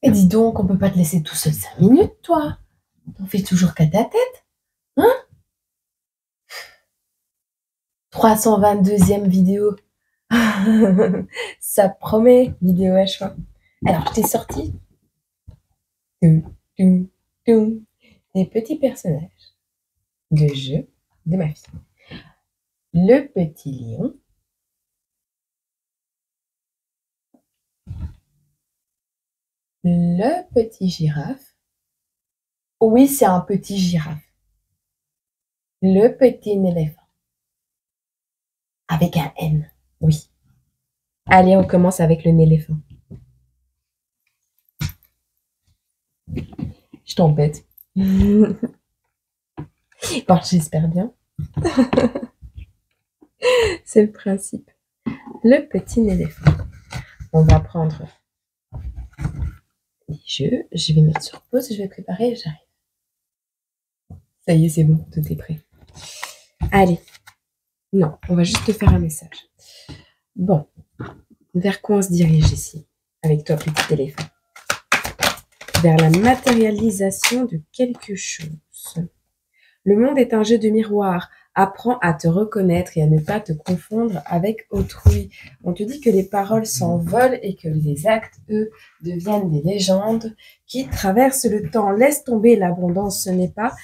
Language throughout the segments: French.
Et dis donc, on peut pas te laisser tout seul 5 minutes, toi. T'en fais toujours qu'à ta tête, hein? 322e vidéo. Ça promet, vidéo à choix. Alors, je t'ai sorti toum, toum, toum, des petits personnages de jeu de ma fille. Le petit lion, le petit girafe. Oui, c'est un petit girafe. Le petit éléphant. Avec un N, oui. Allez, on commence avec le éléphant. Je t'embête. Bon, j'espère bien. C'est le principe. Le petit éléphant. On va prendre les jeux. Je vais mettre sur pause. Je vais préparer et j'arrive. Ça y est, c'est bon. Tout est prêt. Allez. Non, on va juste te faire un message. Bon. Vers quoi on se dirige ici? Avec toi, petit éléphant. Vers la matérialisation de quelque chose. Le monde est un jeu de miroir. Apprends à te reconnaître et à ne pas te confondre avec autrui. On te dit que les paroles s'envolent et que les actes, eux, deviennent des légendes qui traversent le temps. Laisse tomber l'abondance. Ce n'est pas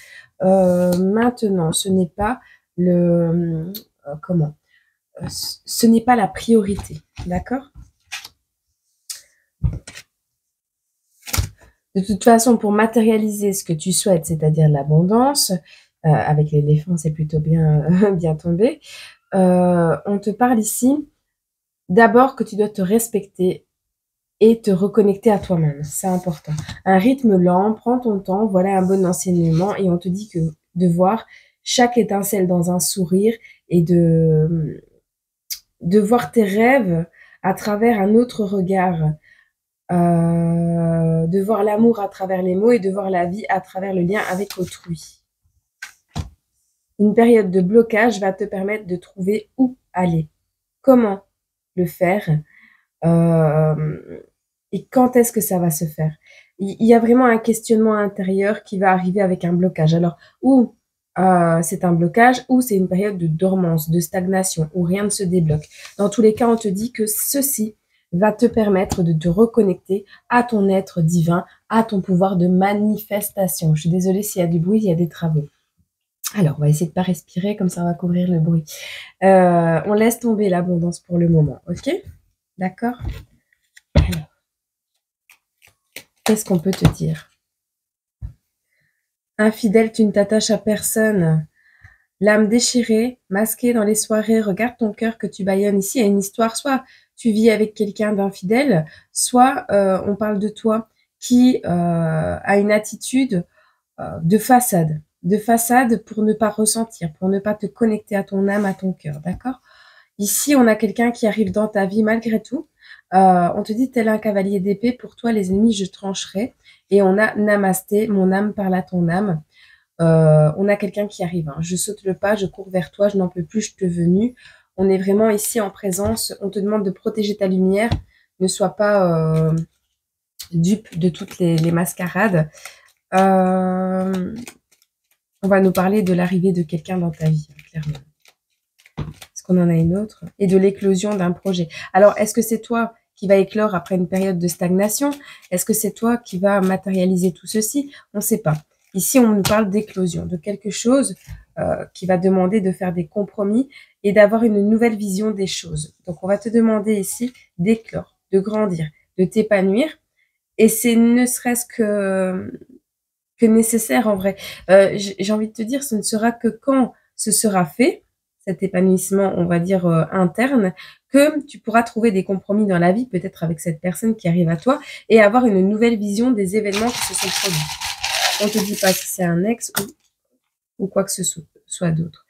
maintenant. Ce n'est pas le comment ce n'est pas la priorité. D'accord? De toute façon, pour matérialiser ce que tu souhaites, c'est-à-dire l'abondance, avec l'éléphant, c'est plutôt bien, bien tombé. On te parle ici d'abord que tu dois te respecter et te reconnecter à toi-même. C'est important. Un rythme lent, prends ton temps, voilà un bon enseignement et on te dit que de voir chaque étincelle dans un sourire et de voir tes rêves à travers un autre regard. De voir l'amour à travers les mots et de voir la vie à travers le lien avec autrui. Une période de blocage va te permettre de trouver où aller, comment le faire et quand est-ce que ça va se faire. Il y a vraiment un questionnement intérieur qui va arriver avec un blocage. Alors, ou c'est un blocage ou c'est une période de dormance, de stagnation, où rien ne se débloque. Dans tous les cas, on te dit que ceci va te permettre de te reconnecter à ton être divin, à ton pouvoir de manifestation. Je suis désolée s'il y a du bruit, il y a des travaux. Alors, on va essayer de pas respirer, comme ça on va couvrir le bruit. On laisse tomber l'abondance pour le moment, ok? D'accord? Alors, qu'est-ce qu'on peut te dire? Infidèle, tu ne t'attaches à personne. L'âme déchirée, masquée dans les soirées, regarde ton cœur que tu bâillonnes. Ici, il y a une histoire, soit tu vis avec quelqu'un d'infidèle, soit on parle de toi qui a une attitude de façade pour ne pas ressentir, pour ne pas te connecter à ton âme, à ton cœur, d'accord? Ici, on a quelqu'un qui arrive dans ta vie malgré tout. On te dit, tel un cavalier d'épée, pour toi, les ennemis, je trancherai. Et on a Namasté, mon âme parle à ton âme. On a quelqu'un qui arrive. Hein. Je saute le pas, je cours vers toi, je n'en peux plus, je te venu. On est vraiment ici en présence. On te demande de protéger ta lumière. Ne sois pas dupe de toutes les mascarades. On va nous parler de l'arrivée de quelqu'un dans ta vie, clairement. Est-ce qu'on en a une autre? Et de l'éclosion d'un projet. Alors, est-ce que c'est toi qui va éclore après une période de stagnation? Est-ce que c'est toi qui va matérialiser tout ceci? On ne sait pas. Ici, on nous parle d'éclosion, de quelque chose qui va demander de faire des compromis et d'avoir une nouvelle vision des choses. Donc, on va te demander ici d'éclore, de grandir, de t'épanouir. Et c'est ne serait-ce que nécessaire en vrai. J'ai envie de te dire, ce ne sera que quand ce sera fait, cet épanouissement, on va dire, interne, que tu pourras trouver des compromis dans la vie, peut-être avec cette personne qui arrive à toi, et avoir une nouvelle vision des événements qui se sont produits. On te dit pas si c'est un ex ou quoi que ce soit d'autre.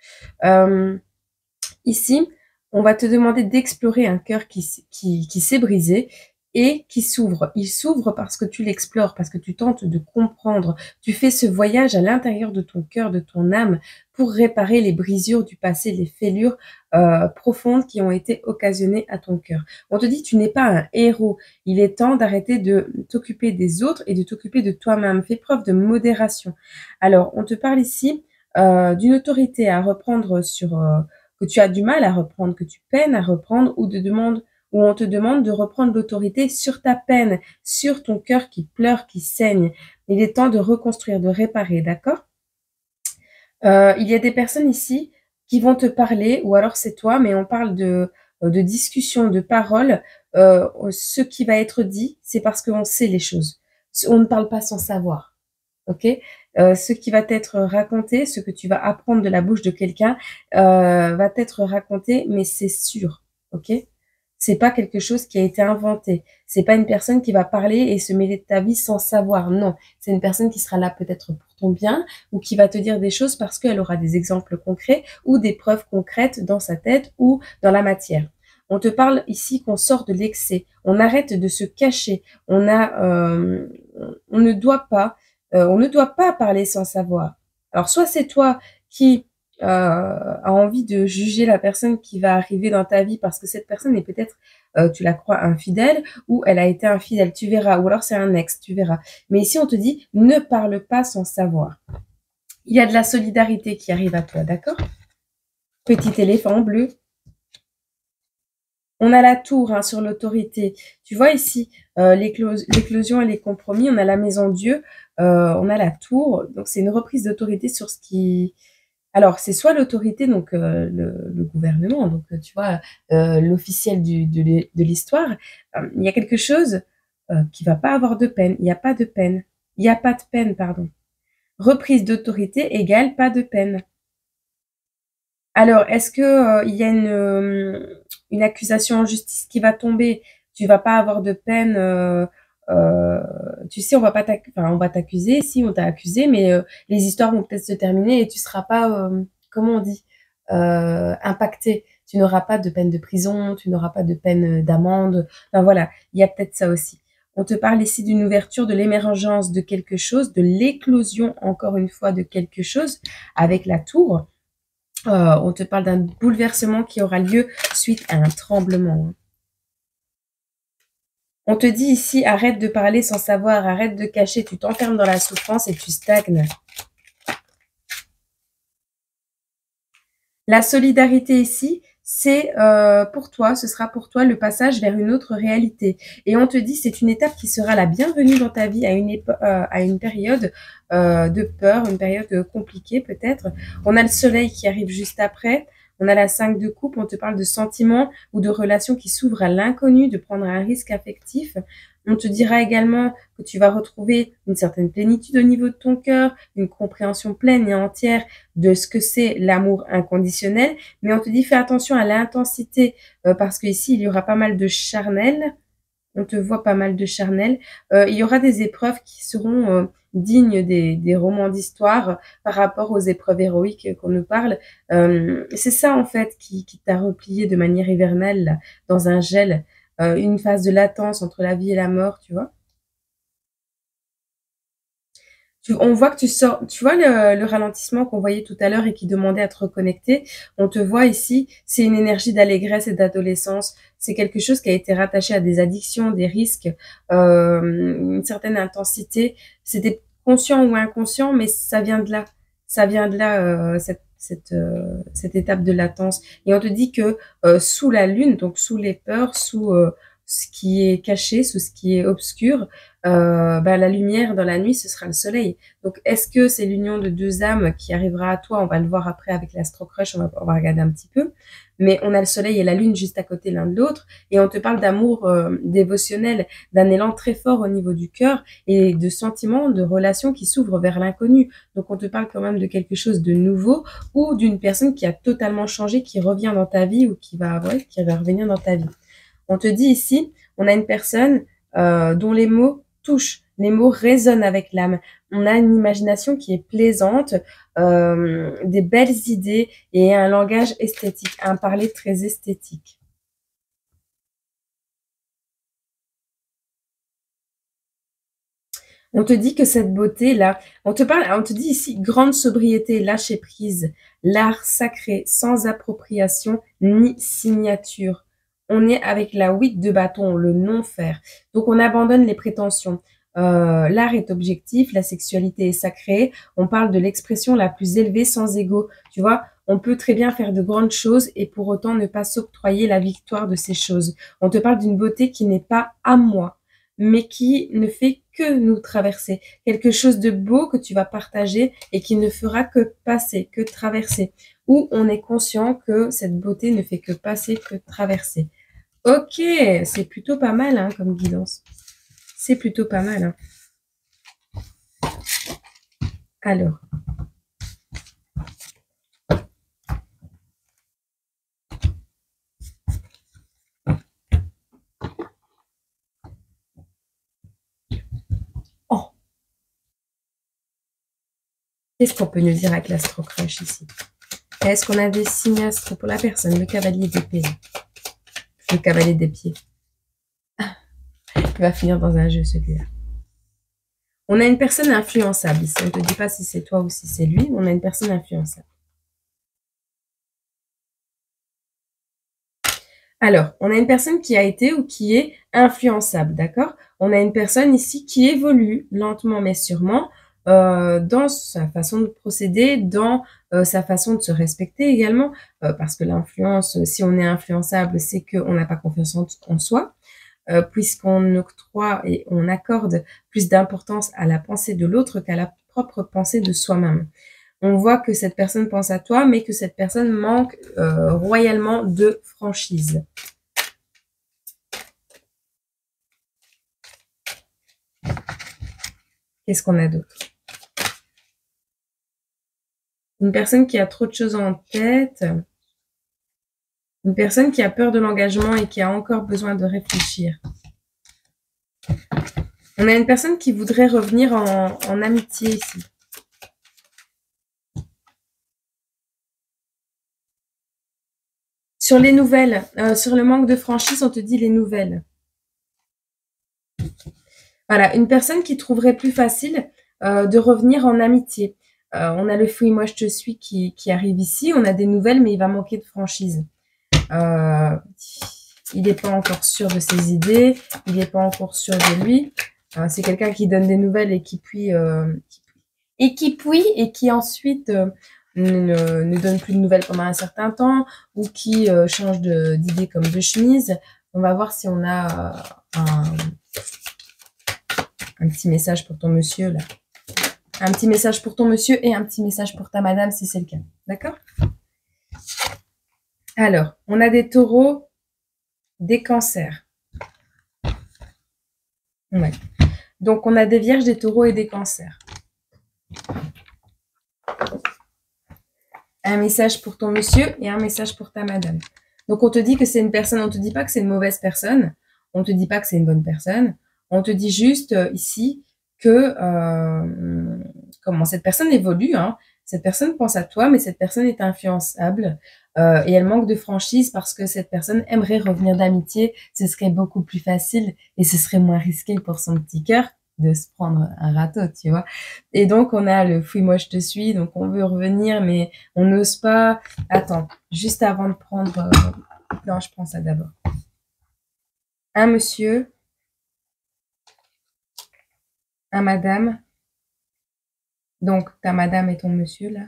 Ici, on va te demander d'explorer un cœur qui s'est brisé et qui s'ouvre. Il s'ouvre parce que tu l'explores, parce que tu tentes de comprendre. Tu fais ce voyage à l'intérieur de ton cœur, de ton âme, pour réparer les brisures du passé, les fêlures profondes qui ont été occasionnées à ton cœur. On te dit, tu n'es pas un héros. Il est temps d'arrêter de t'occuper des autres et de t'occuper de toi-même. Fais preuve de modération. Alors, on te parle ici d'une autorité à reprendre que tu as du mal à reprendre, que tu peines à reprendre, ou on te demande de reprendre l'autorité sur ta peine, sur ton cœur qui pleure, qui saigne. Il est temps de reconstruire, de réparer, d'accord? Il y a des personnes ici qui vont te parler, ou alors c'est toi, mais on parle de discussion, de paroles. Ce qui va être dit, c'est parce qu'on sait les choses. On ne parle pas sans savoir, ok? Ce qui va t'être raconté, ce que tu vas apprendre de la bouche de quelqu'un, va t'être raconté, mais c'est sûr, ok? C'est pas quelque chose qui a été inventé. C'est pas une personne qui va parler et se mêler de ta vie sans savoir. Non, c'est une personne qui sera là peut-être pour ton bien ou qui va te dire des choses parce qu'elle aura des exemples concrets ou des preuves concrètes dans sa tête ou dans la matière. On te parle ici qu'on sort de l'excès. On arrête de se cacher. On ne doit pas parler sans savoir. Alors soit c'est toi qui a envie de juger la personne qui va arriver dans ta vie parce que cette personne est peut-être, tu la crois infidèle ou elle a été infidèle, tu verras, ou alors c'est un ex, tu verras. Mais ici, on te dit, ne parle pas sans savoir. Il y a de la solidarité qui arrive à toi, d'accord? Petit éléphant bleu. On a la tour hein, sur l'autorité. Tu vois ici, l'éclosion et les compromis, on a la maison Dieu, on a la tour. Donc, c'est une reprise d'autorité sur ce qui... Alors, c'est soit l'autorité, donc le gouvernement, donc tu vois, l'officiel de l'histoire. Il y a quelque chose qui va pas avoir de peine. Il n'y a pas de peine. Il n'y a pas de peine, pardon. Reprise d'autorité égale pas de peine. Alors, est-ce que il y a une accusation en justice qui va tomber? Tu vas pas avoir de peine. Tu sais, on va t'accuser. Si on t'a accusé, mais les histoires vont peut-être se terminer et tu seras pas, comment on dit, impacté. Tu n'auras pas de peine de prison, tu n'auras pas de peine d'amende. Enfin voilà, il y a peut-être ça aussi. On te parle ici d'une ouverture, de l'émergence de quelque chose, de l'éclosion encore une fois de quelque chose avec la tour. On te parle d'un bouleversement qui aura lieu suite à un tremblement. On te dit ici, arrête de parler sans savoir, arrête de cacher, tu t'enfermes dans la souffrance et tu stagnes. La solidarité ici, c'est pour toi, ce sera pour toi le passage vers une autre réalité. Et on te dit, c'est une étape qui sera la bienvenue dans ta vie à une période de peur, une période compliquée peut-être. On a le soleil qui arrive juste après. On a la 5 de coupe, on te parle de sentiments ou de relations qui s'ouvrent à l'inconnu, de prendre un risque affectif. On te dira également que tu vas retrouver une certaine plénitude au niveau de ton cœur, une compréhension pleine et entière de ce que c'est l'amour inconditionnel. Mais on te dit fais attention à l'intensité parce qu'ici, il y aura pas mal de charnel. On te voit pas mal de charnel. Il y aura des épreuves qui seront dignes des romans d'histoire par rapport aux épreuves héroïques qu'on nous parle. C'est ça, en fait, qui t'a replié de manière hivernale là, dans un gel, une phase de latence entre la vie et la mort, tu vois. On voit que tu sors, tu vois le ralentissement qu'on voyait tout à l'heure et qui demandait à te reconnecter. On te voit ici, c'est une énergie d'allégresse et d'adolescence. C'est quelque chose qui a été rattaché à des addictions, des risques, une certaine intensité. C'était conscient ou inconscient, mais ça vient de là. Ça vient de là, cette étape de latence. Et on te dit que sous la lune, donc sous les peurs, sous ce qui est caché, sous ce qui est obscur, la lumière dans la nuit, ce sera le soleil. Donc, est-ce que c'est l'union de deux âmes qui arrivera à toi? On va le voir après avec l'Astro Crush, on va regarder un petit peu. Mais on a le soleil et la lune juste à côté l'un de l'autre. Et on te parle d'amour dévotionnel, d'un élan très fort au niveau du cœur et de sentiments, de relations qui s'ouvrent vers l'inconnu. Donc, on te parle quand même de quelque chose de nouveau ou d'une personne qui a totalement changé, qui revient dans ta vie ou qui va revenir dans ta vie. On te dit ici, on a une personne dont les mots touchent, les mots résonnent avec l'âme. On a une imagination qui est plaisante, des belles idées et un langage esthétique, un parler très esthétique. On te dit que cette beauté-là, on te dit ici grande sobriété, lâcher prise, l'art sacré, sans appropriation ni signature. On est avec la 8 de bâton, le non-faire. Donc on abandonne les prétentions. L'art est objectif, la sexualité est sacrée. On parle de l'expression la plus élevée sans ego. Tu vois, on peut très bien faire de grandes choses et pour autant ne pas s'octroyer la victoire de ces choses. On te parle d'une beauté qui n'est pas à moi, mais qui ne fait que nous traverser. Quelque chose de beau que tu vas partager et qui ne fera que passer, que traverser. Où on est conscient que cette beauté ne fait que passer, que traverser. Ok, c'est plutôt pas mal hein, comme guidance. C'est plutôt pas mal. Hein. Alors. Oh. Qu'est-ce qu'on peut nous dire avec l'astro-crush ici? Est-ce qu'on a des signes astro pour la personne? Le cavalier d'épée. Le cavalier des pieds. Ah, il va finir dans un jeu celui-là. On a une personne influençable ici. On ne te dit pas si c'est toi ou si c'est lui. On a une personne influençable. Alors, on a une personne qui a été ou qui est influençable, d'accord? On a une personne ici qui évolue lentement mais sûrement dans sa façon de procéder, dans sa façon de se respecter également, parce que l'influence, si on est influençable, c'est qu'on n'a pas confiance en soi, puisqu'on octroie et on accorde plus d'importance à la pensée de l'autre qu'à la propre pensée de soi-même. On voit que cette personne pense à toi, mais que cette personne manque royalement de franchise. Qu'est-ce qu'on a d'autre? Une personne qui a trop de choses en tête. Une personne qui a peur de l'engagement et qui a encore besoin de réfléchir. On a une personne qui voudrait revenir en amitié ici. Sur les nouvelles, sur le manque de franchise, on te dit les nouvelles. Voilà, une personne qui trouverait plus facile de revenir en amitié. On a le fouille-moi je te suis qui arrive ici. On a des nouvelles, mais il va manquer de franchise. Il n'est pas encore sûr de ses idées. Il n'est pas encore sûr de lui. C'est quelqu'un qui donne des nouvelles et qui puis et qui ensuite ne donne plus de nouvelles pendant un certain temps ou qui change d'idée comme de chemise. On va voir si on a un petit message pour ton monsieur là. Un petit message pour ton monsieur et un petit message pour ta madame si c'est le cas. D'accord? Alors, on a des taureaux, des cancers. Ouais. Donc, on a des vierges, des taureaux et des cancers. Un message pour ton monsieur et un message pour ta madame. Donc, on te dit que c'est une personne, on te dit pas que c'est une mauvaise personne, on te dit pas que c'est une bonne personne, on te dit juste ici que comment cette personne évolue, hein. Cette personne pense à toi, mais cette personne est influençable et elle manque de franchise parce que cette personne aimerait revenir d'amitié. Ce serait beaucoup plus facile et ce serait moins risqué pour son petit cœur de se prendre un râteau, tu vois. Et donc, on a le fouille-moi, je te suis. Donc, on veut revenir, mais on n'ose pas. Attends, juste avant de prendre... Non, je prends ça d'abord. Un monsieur, un madame. Donc, ta madame et ton monsieur, là.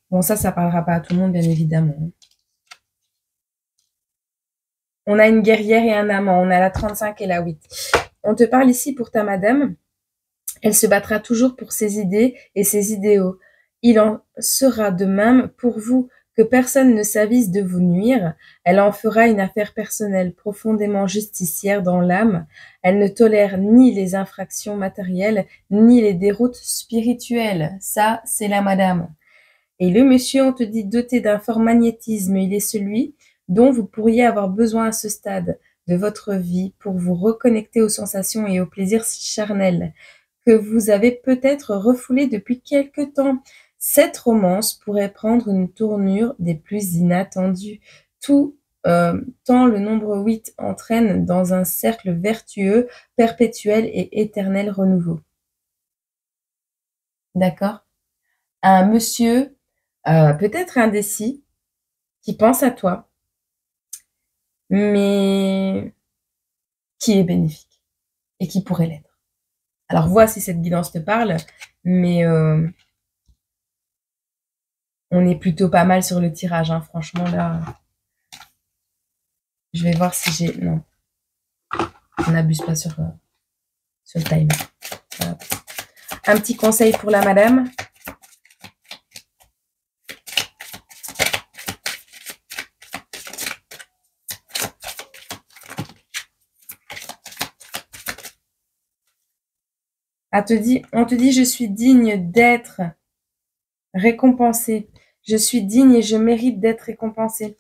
Bon, ça parlera pas à tout le monde, bien évidemment. On a une guerrière et un amant. On a la 35 et la 8. On te parle ici pour ta madame. Elle se battra toujours pour ses idées et ses idéaux. Il en sera de même pour vous, que personne ne s'avise de vous nuire. Elle en fera une affaire personnelle profondément justicière dans l'âme. Elle ne tolère ni les infractions matérielles, ni les déroutes spirituelles. Ça, c'est la madame. Et le monsieur, on te dit doté d'un fort magnétisme, il est celui dont vous pourriez avoir besoin à ce stade de votre vie pour vous reconnecter aux sensations et aux plaisirs charnels que vous avez peut-être refoulés depuis quelque temps. Cette romance pourrait prendre une tournure des plus inattendues. Tout tant le nombre 8 entraîne dans un cercle vertueux, perpétuel et éternel renouveau. D'accord? Un monsieur, peut-être indécis, qui pense à toi, mais qui est bénéfique et qui pourrait l'être. Alors vois si cette guidance te parle, mais on est plutôt pas mal sur le tirage, hein. Franchement là, je vais voir si j'ai... Non, on n'abuse pas sur le timer. Voilà. Un petit conseil pour la madame. On te dit, je suis digne d'être récompensée. Je suis digne et je mérite d'être récompensée.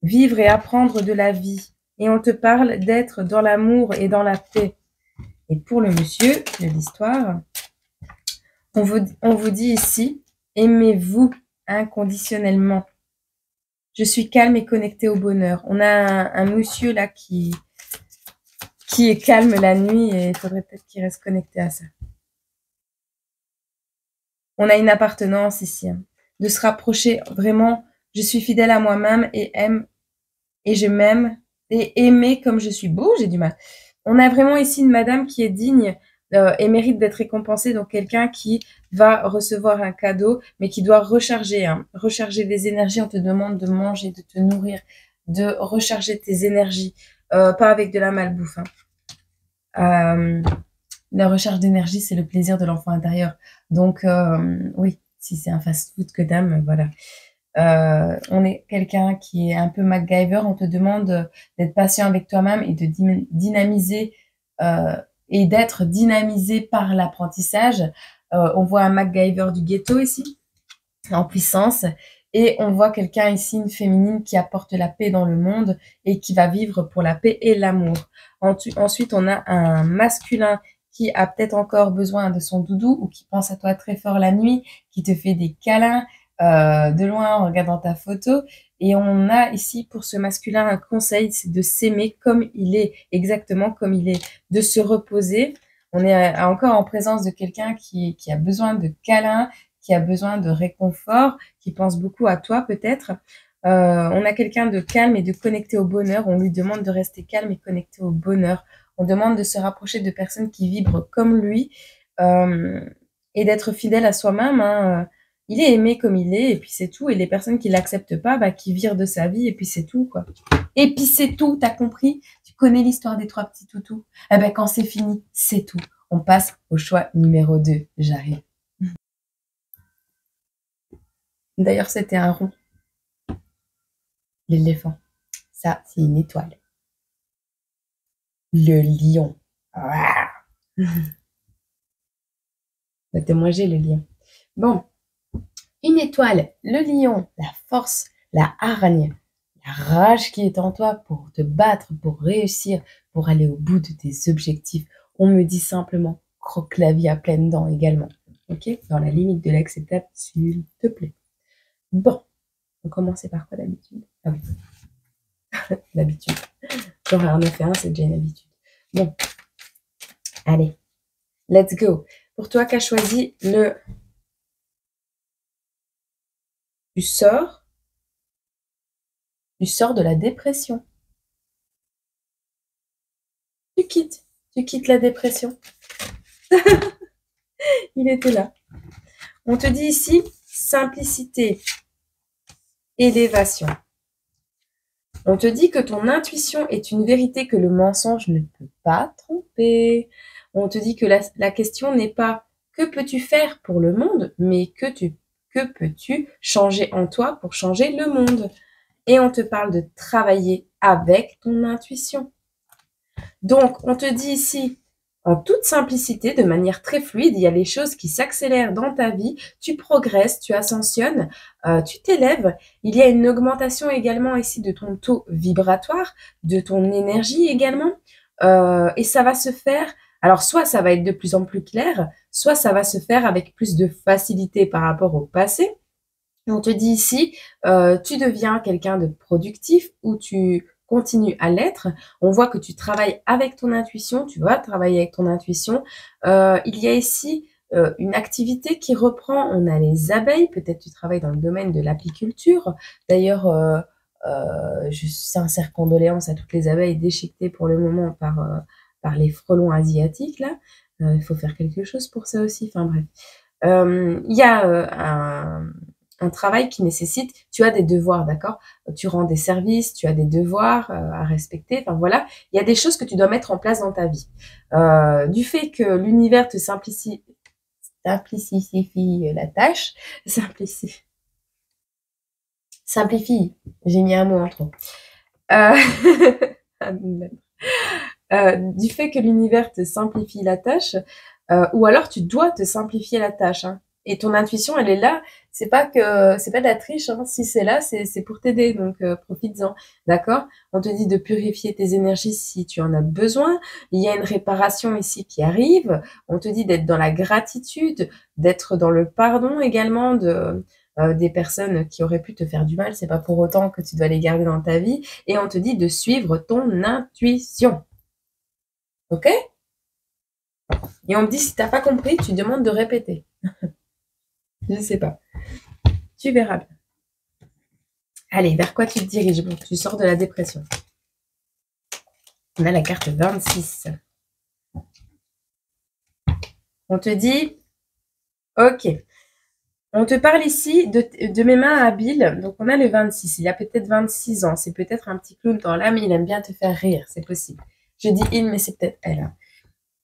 Vivre et apprendre de la vie. Et on te parle d'être dans l'amour et dans la paix. Et pour le monsieur de l'histoire, on vous dit ici, aimez-vous inconditionnellement. Je suis calme et connectée au bonheur. On a un monsieur là qui est calme la nuit et il faudrait peut-être qu'il reste connecté à ça. On a une appartenance ici, hein, de se rapprocher vraiment. Je suis fidèle à moi-même et je m'aime et aimer comme je suis. Beau, j'ai du mal. On a vraiment ici une madame qui est digne et mérite d'être récompensée. Donc quelqu'un qui va recevoir un cadeau, mais qui doit recharger, hein, recharger des énergies. On te demande de manger, de te nourrir, de recharger tes énergies, pas avec de la malbouffe. Hein. La recharge d'énergie, c'est le plaisir de l'enfant intérieur. Donc, oui, si c'est un fast-food que t'aimes, voilà. On est quelqu'un qui est un peu MacGyver. On te demande d'être patient avec toi-même et de dynamiser et d'être dynamisé par l'apprentissage. On voit un MacGyver du ghetto ici, en puissance. Et on voit quelqu'un ici, une féminine, qui apporte la paix dans le monde et qui va vivre pour la paix et l'amour. Ensuite, on a un masculin qui a peut-être encore besoin de son doudou ou qui pense à toi très fort la nuit, qui te fait des câlins de loin en regardant ta photo. Et on a ici pour ce masculin un conseil, c'est de s'aimer comme il est, exactement comme il est, de se reposer. On est encore en présence de quelqu'un qui a besoin de câlins, qui a besoin de réconfort, qui pense beaucoup à toi peut-être. On a quelqu'un de calme et de connecté au bonheur. On lui demande de rester calme et connecté au bonheur. On demande de se rapprocher de personnes qui vibrent comme lui et d'être fidèle à soi-même. Hein. Il est aimé comme il est et puis c'est tout. Et les personnes qui l'acceptent pas, bah, qui virent de sa vie et puis c'est tout, quoi. Et puis c'est tout, t'as compris? Tu connais l'histoire des 3 petits toutous? Eh ben, quand c'est fini, c'est tout. On passe au choix numéro 2. J'arrive. D'ailleurs, c'était un rond. L'éléphant. Ça, c'est une étoile. Le lion. Va te manger le lion. Bon. Une étoile, le lion, la force, la hargne, la rage qui est en toi pour te battre, pour réussir, pour aller au bout de tes objectifs. On me dit simplement, croque la vie à pleines dents également. Ok? Dans la limite de l'acceptable, s'il te plaît. Bon. On commençait par quoi d'habitude? Ah oui. L'habitude. Genre un 9 et 1, c'est déjà une habitude. Bon. Allez. Let's go. Pour toi qui as choisi le... Tu sors de la dépression. Tu quittes la dépression. Il était là. On te dit ici, simplicité, élévation. On te dit que ton intuition est une vérité que le mensonge ne peut pas tromper. On te dit que la question n'est pas que peux-tu faire pour le monde, mais que peux-tu changer en toi pour changer le monde. Et on te parle de travailler avec ton intuition. Donc, on te dit ici, en toute simplicité, de manière très fluide, il y a les choses qui s'accélèrent dans ta vie, tu progresses, tu ascensionnes, tu t'élèves. Il y a une augmentation également ici de ton taux vibratoire, de ton énergie également. Et ça va se faire, alors soit ça va être de plus en plus clair, soit ça va se faire avec plus de facilité par rapport au passé. On te dit ici, tu deviens quelqu'un de productif ou tu continues à l'être. On voit que tu travailles avec ton intuition, tu vas travailler avec ton intuition. Il y a ici une activité qui reprend. On a les abeilles, peut-être tu travailles dans le domaine de l'apiculture. D'ailleurs, je sincère condoléances à toutes les abeilles déchiquetées pour le moment par les frelons asiatiques, là. Il faut faire quelque chose pour ça aussi, enfin bref. Il y a un travail qui nécessite, tu as des devoirs, d'accord? Tu rends des services, tu as des devoirs à respecter, enfin voilà. Il y a des choses que tu dois mettre en place dans ta vie. Du fait que l'univers te simplifie la tâche, simplifie, j'ai mis un mot en trop. Euh, du fait que l'univers te simplifie la tâche, ou alors tu dois te simplifier la tâche, hein. Et ton intuition, elle est là. C'est pas de la triche, hein. Si c'est là, c'est pour t'aider. Donc, profites-en. D'accord? On te dit de purifier tes énergies si tu en as besoin. Il y a une réparation ici qui arrive. On te dit d'être dans la gratitude, d'être dans le pardon également des personnes qui auraient pu te faire du mal. C'est pas pour autant que tu dois les garder dans ta vie. Et on te dit de suivre ton intuition. Ok? Et on me dit, si t'as pas compris, tu demandes de répéter. Je ne sais pas. Tu verras bien. Allez, vers quoi tu te diriges? Bon, tu sors de la dépression. On a la carte 26. On te dit, ok. On te parle ici de mes mains habiles. Donc, on a le 26. Il a peut-être 26 ans. C'est peut-être un petit clown dans l'âme. Il aime bien te faire rire. C'est possible. Je dis il, mais c'est peut-être elle, hein.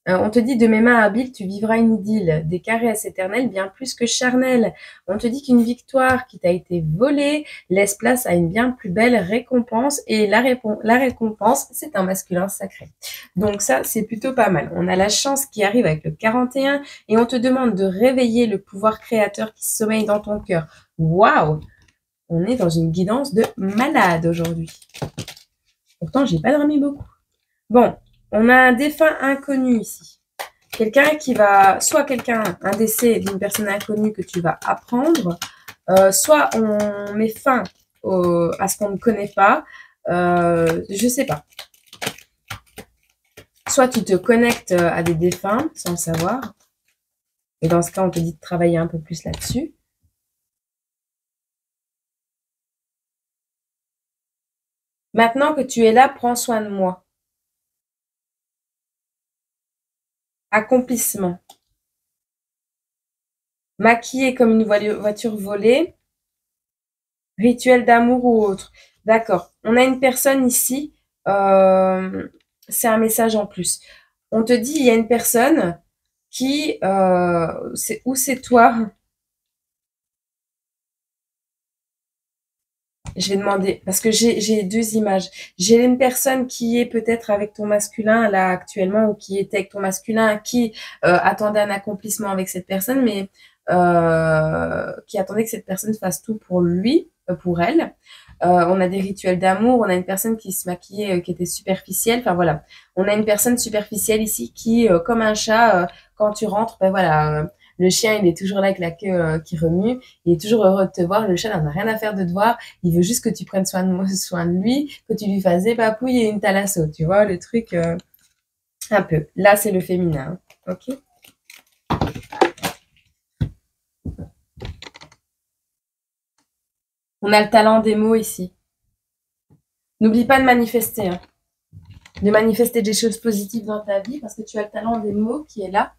On te dit de mes mains habiles, tu vivras une idylle, des caresses éternelles bien plus que charnelles. On te dit qu'une victoire qui t'a été volée laisse place à une bien plus belle récompense et la récompense, c'est un masculin sacré. Donc ça, c'est plutôt pas mal. On a la chance qui arrive avec le 41 et on te demande de réveiller le pouvoir créateur qui sommeille dans ton cœur. Waouh! On est dans une guidance de malade aujourd'hui. Pourtant, j'ai pas dormi beaucoup. Bon, on a un défunt inconnu ici. Quelqu'un qui va, soit un décès d'une personne inconnue que tu vas apprendre, soit on met fin à ce qu'on ne connaît pas, je sais pas. Soit tu te connectes à des défunts sans le savoir, et dans ce cas, on te dit de travailler un peu plus là-dessus. Maintenant que tu es là, prends soin de moi. Accomplissement. Maquillé comme une voiture volée. Rituel d'amour ou autre. D'accord. On a une personne ici. C'est un message en plus. On te dit, il y a une personne qui... c'est toi? Je vais demander, parce que j'ai deux images. J'ai une personne qui est peut-être avec ton masculin là actuellement ou qui était avec ton masculin, qui attendait un accomplissement avec cette personne, mais qui attendait que cette personne fasse tout pour lui, pour elle. On a des rituels d'amour, on a une personne qui se maquillait, qui était superficielle. Enfin voilà, on a une personne superficielle ici qui, comme un chat, quand tu rentres, ben voilà, le chien il est toujours là avec la queue qui remue, il est toujours heureux de te voir. Le chat n'en a rien à faire de te voir, il veut juste que tu prennes soin de lui, que tu lui fasses des papouilles et une thalasso, tu vois le truc un peu. Là c'est le féminin, ok. On a le talent des mots ici. N'oublie pas de manifester, hein. De manifester des choses positives dans ta vie parce que tu as le talent des mots qui est là.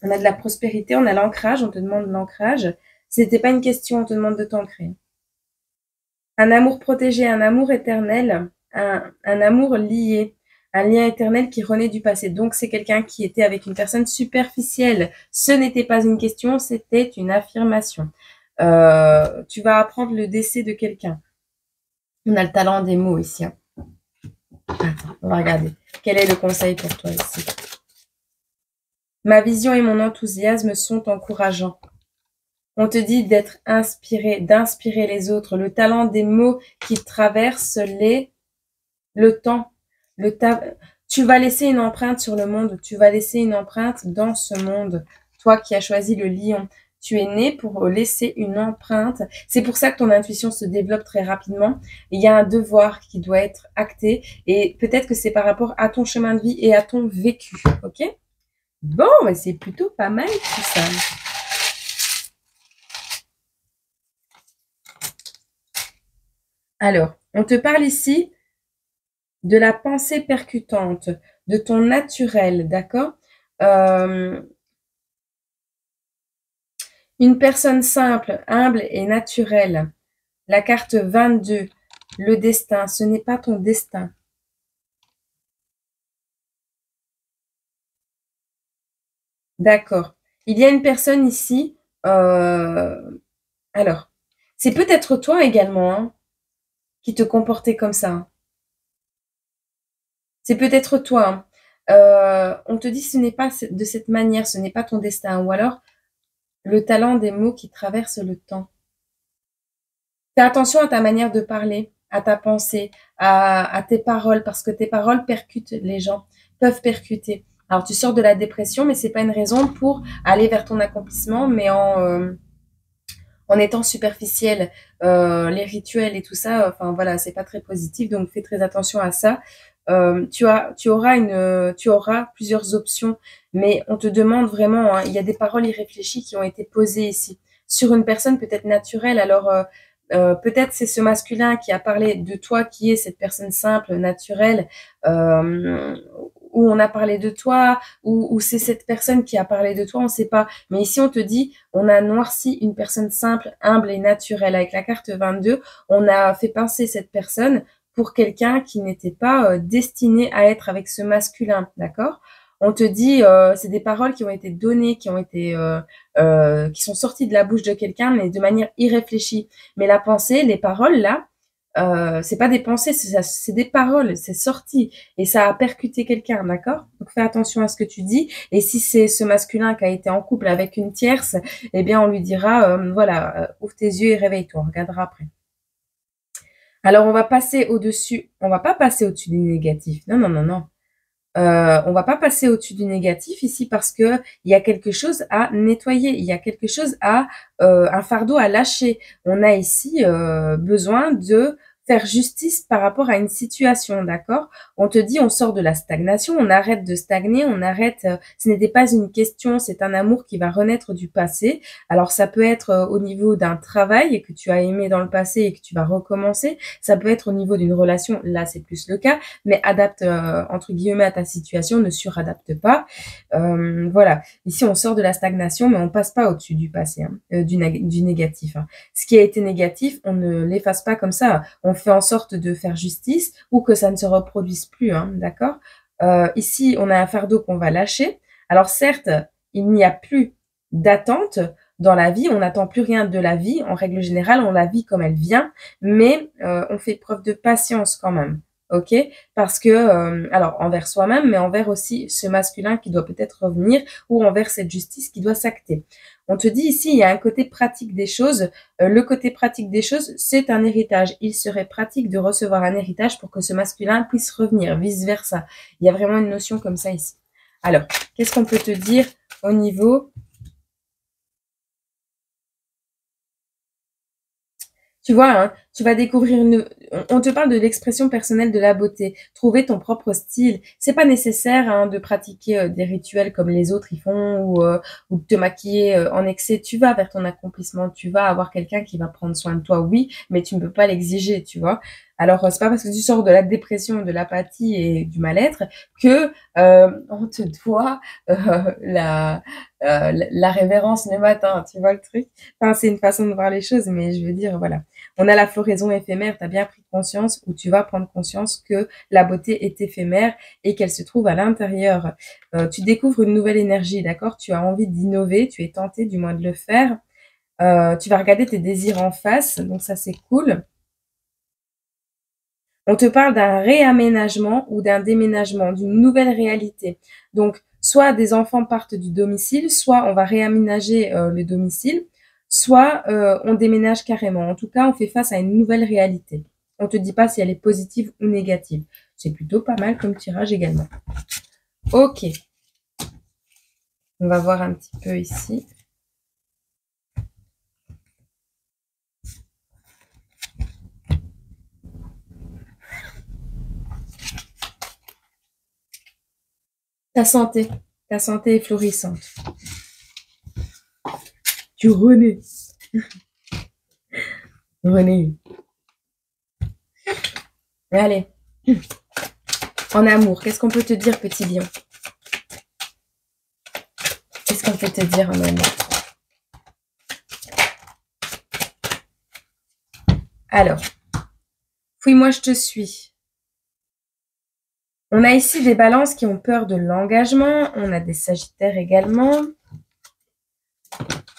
On a de la prospérité, on a l'ancrage, on te demande de l'ancrage. C'était pas une question, on te demande de t'ancrer. Un amour protégé, un amour éternel, un amour lié, un lien éternel qui renaît du passé. Donc c'est quelqu'un qui était avec une personne superficielle. Ce n'était pas une question, c'était une affirmation. Tu vas apprendre le décès de quelqu'un. On a le talent des mots ici, hein. Attends, on va regarder. Quel est le conseil pour toi ici? Ma vision et mon enthousiasme sont encourageants. On te dit d'être inspiré, d'inspirer les autres. Le talent des mots qui traversent le temps. Tu vas laisser une empreinte sur le monde. Tu vas laisser une empreinte dans ce monde. Toi qui as choisi le lion. Tu es né pour laisser une empreinte. C'est pour ça que ton intuition se développe très rapidement. Il y a un devoir qui doit être acté et peut-être que c'est par rapport à ton chemin de vie et à ton vécu. Ok? Bon, c'est plutôt pas mal tout ça. Alors, on te parle ici de la pensée percutante, de ton naturel, d'accord? Une personne simple, humble et naturelle. La carte 22, le destin, ce n'est pas ton destin. D'accord. Il y a une personne ici, alors, c'est peut-être toi également hein, qui te comportais comme ça. Hein. C'est peut-être toi. Hein. On te dit ce n'est pas de cette manière, ce n'est pas ton destin. Ou alors, le talent des mots qui traversent le temps. Fais attention à ta manière de parler, à ta pensée, à tes paroles, parce que tes paroles percutent les gens, peuvent percuter. Alors, tu sors de la dépression, mais c'est pas une raison pour aller vers ton accomplissement, mais en étant superficiel, les rituels et tout ça, enfin voilà, c'est pas très positif, donc fais très attention à ça. Tu auras plusieurs options, mais on te demande vraiment, hein, il y a des paroles irréfléchies qui ont été posées ici sur une personne peut-être naturelle. Alors peut-être c'est ce masculin qui a parlé de toi, qui est cette personne simple, naturelle, euh, où on a parlé de toi, ou c'est cette personne qui a parlé de toi, on ne sait pas. Mais ici, on te dit, on a noirci une personne simple, humble et naturelle. Avec la carte 22, on a fait pincer cette personne pour quelqu'un qui n'était pas destiné à être avec ce masculin, d'accord? On te dit, c'est des paroles qui ont été données, qui sont sorties de la bouche de quelqu'un, mais de manière irréfléchie. Mais la pensée, les paroles là, c'est pas des pensées, c'est des paroles, c'est sorti et ça a percuté quelqu'un, d'accord? Donc fais attention à ce que tu dis. Et si c'est ce masculin qui a été en couple avec une tierce, eh bien on lui dira, voilà, ouvre tes yeux et réveille-toi, on regardera après. Alors on va passer au-dessus, on va pas passer au-dessus du négatif. Non, non, non, non. On va pas passer au-dessus du négatif ici parce que il y a quelque chose à nettoyer, il y a quelque chose un fardeau à lâcher. On a ici besoin de faire justice par rapport à une situation, d'accord? On te dit, on sort de la stagnation, on arrête de stagner, on arrête. Ce n'était pas une question, c'est un amour qui va renaître du passé. Alors ça peut être au niveau d'un travail que tu as aimé dans le passé et que tu vas recommencer. Ça peut être au niveau d'une relation, là c'est plus le cas mais adapte entre guillemets à ta situation, ne suradapte pas. Voilà. Ici, on sort de la stagnation, mais on passe pas au-dessus du passé, hein, du négatif. Hein. Ce qui a été négatif, on ne l'efface pas comme ça. On fait en sorte de faire justice ou que ça ne se reproduise plus, hein, d'accord? Ici, on a un fardeau qu'on va lâcher. Alors certes, il n'y a plus d'attente dans la vie, on n'attend plus rien de la vie. En règle générale, on la vit comme elle vient, mais on fait preuve de patience quand même. Ok, parce que alors envers soi-même, mais envers aussi ce masculin qui doit peut-être revenir ou envers cette justice qui doit s'acter. On te dit ici, il y a un côté pratique des choses. Le côté pratique des choses, c'est un héritage. Il serait pratique de recevoir un héritage pour que ce masculin puisse revenir, vice versa. Il y a vraiment une notion comme ça ici. Alors, qu'est-ce qu'on peut te dire au niveau tu vois, hein, tu vas découvrir on te parle de l'expression personnelle de la beauté. Trouver ton propre style. C'est pas nécessaire hein, de pratiquer des rituels comme les autres y font ou de te maquiller en excès. Tu vas vers ton accomplissement. Tu vas avoir quelqu'un qui va prendre soin de toi, oui, mais tu ne peux pas l'exiger, tu vois. Alors, c'est pas parce que tu sors de la dépression, de l'apathie et du mal-être que on te doit la révérence le matin. Tu vois le truc? Enfin, c'est une façon de voir les choses, mais je veux dire, voilà. On a la floraison éphémère, tu as bien pris conscience ou tu vas prendre conscience que la beauté est éphémère et qu'elle se trouve à l'intérieur. Tu découvres une nouvelle énergie, d'accord? Tu as envie d'innover, tu es tenté du moins de le faire. Tu vas regarder tes désirs en face, donc ça c'est cool. On te parle d'un réaménagement ou d'un déménagement, d'une nouvelle réalité. Donc, soit des enfants partent du domicile, soit on va réaménager le domicile, soit on déménage carrément. En tout cas, on fait face à une nouvelle réalité. On te dit pas si elle est positive ou négative. C'est plutôt pas mal comme tirage également. Ok, on va voir un petit peu ici. Ta santé est florissante. Tu renais. Renais. Allez. En amour, qu'est-ce qu'on peut te dire, petit lion? Qu'est-ce qu'on peut te dire en amour? Alors, fouille-moi, je te suis. On a ici des balances qui ont peur de l'engagement. On a des sagittaires également.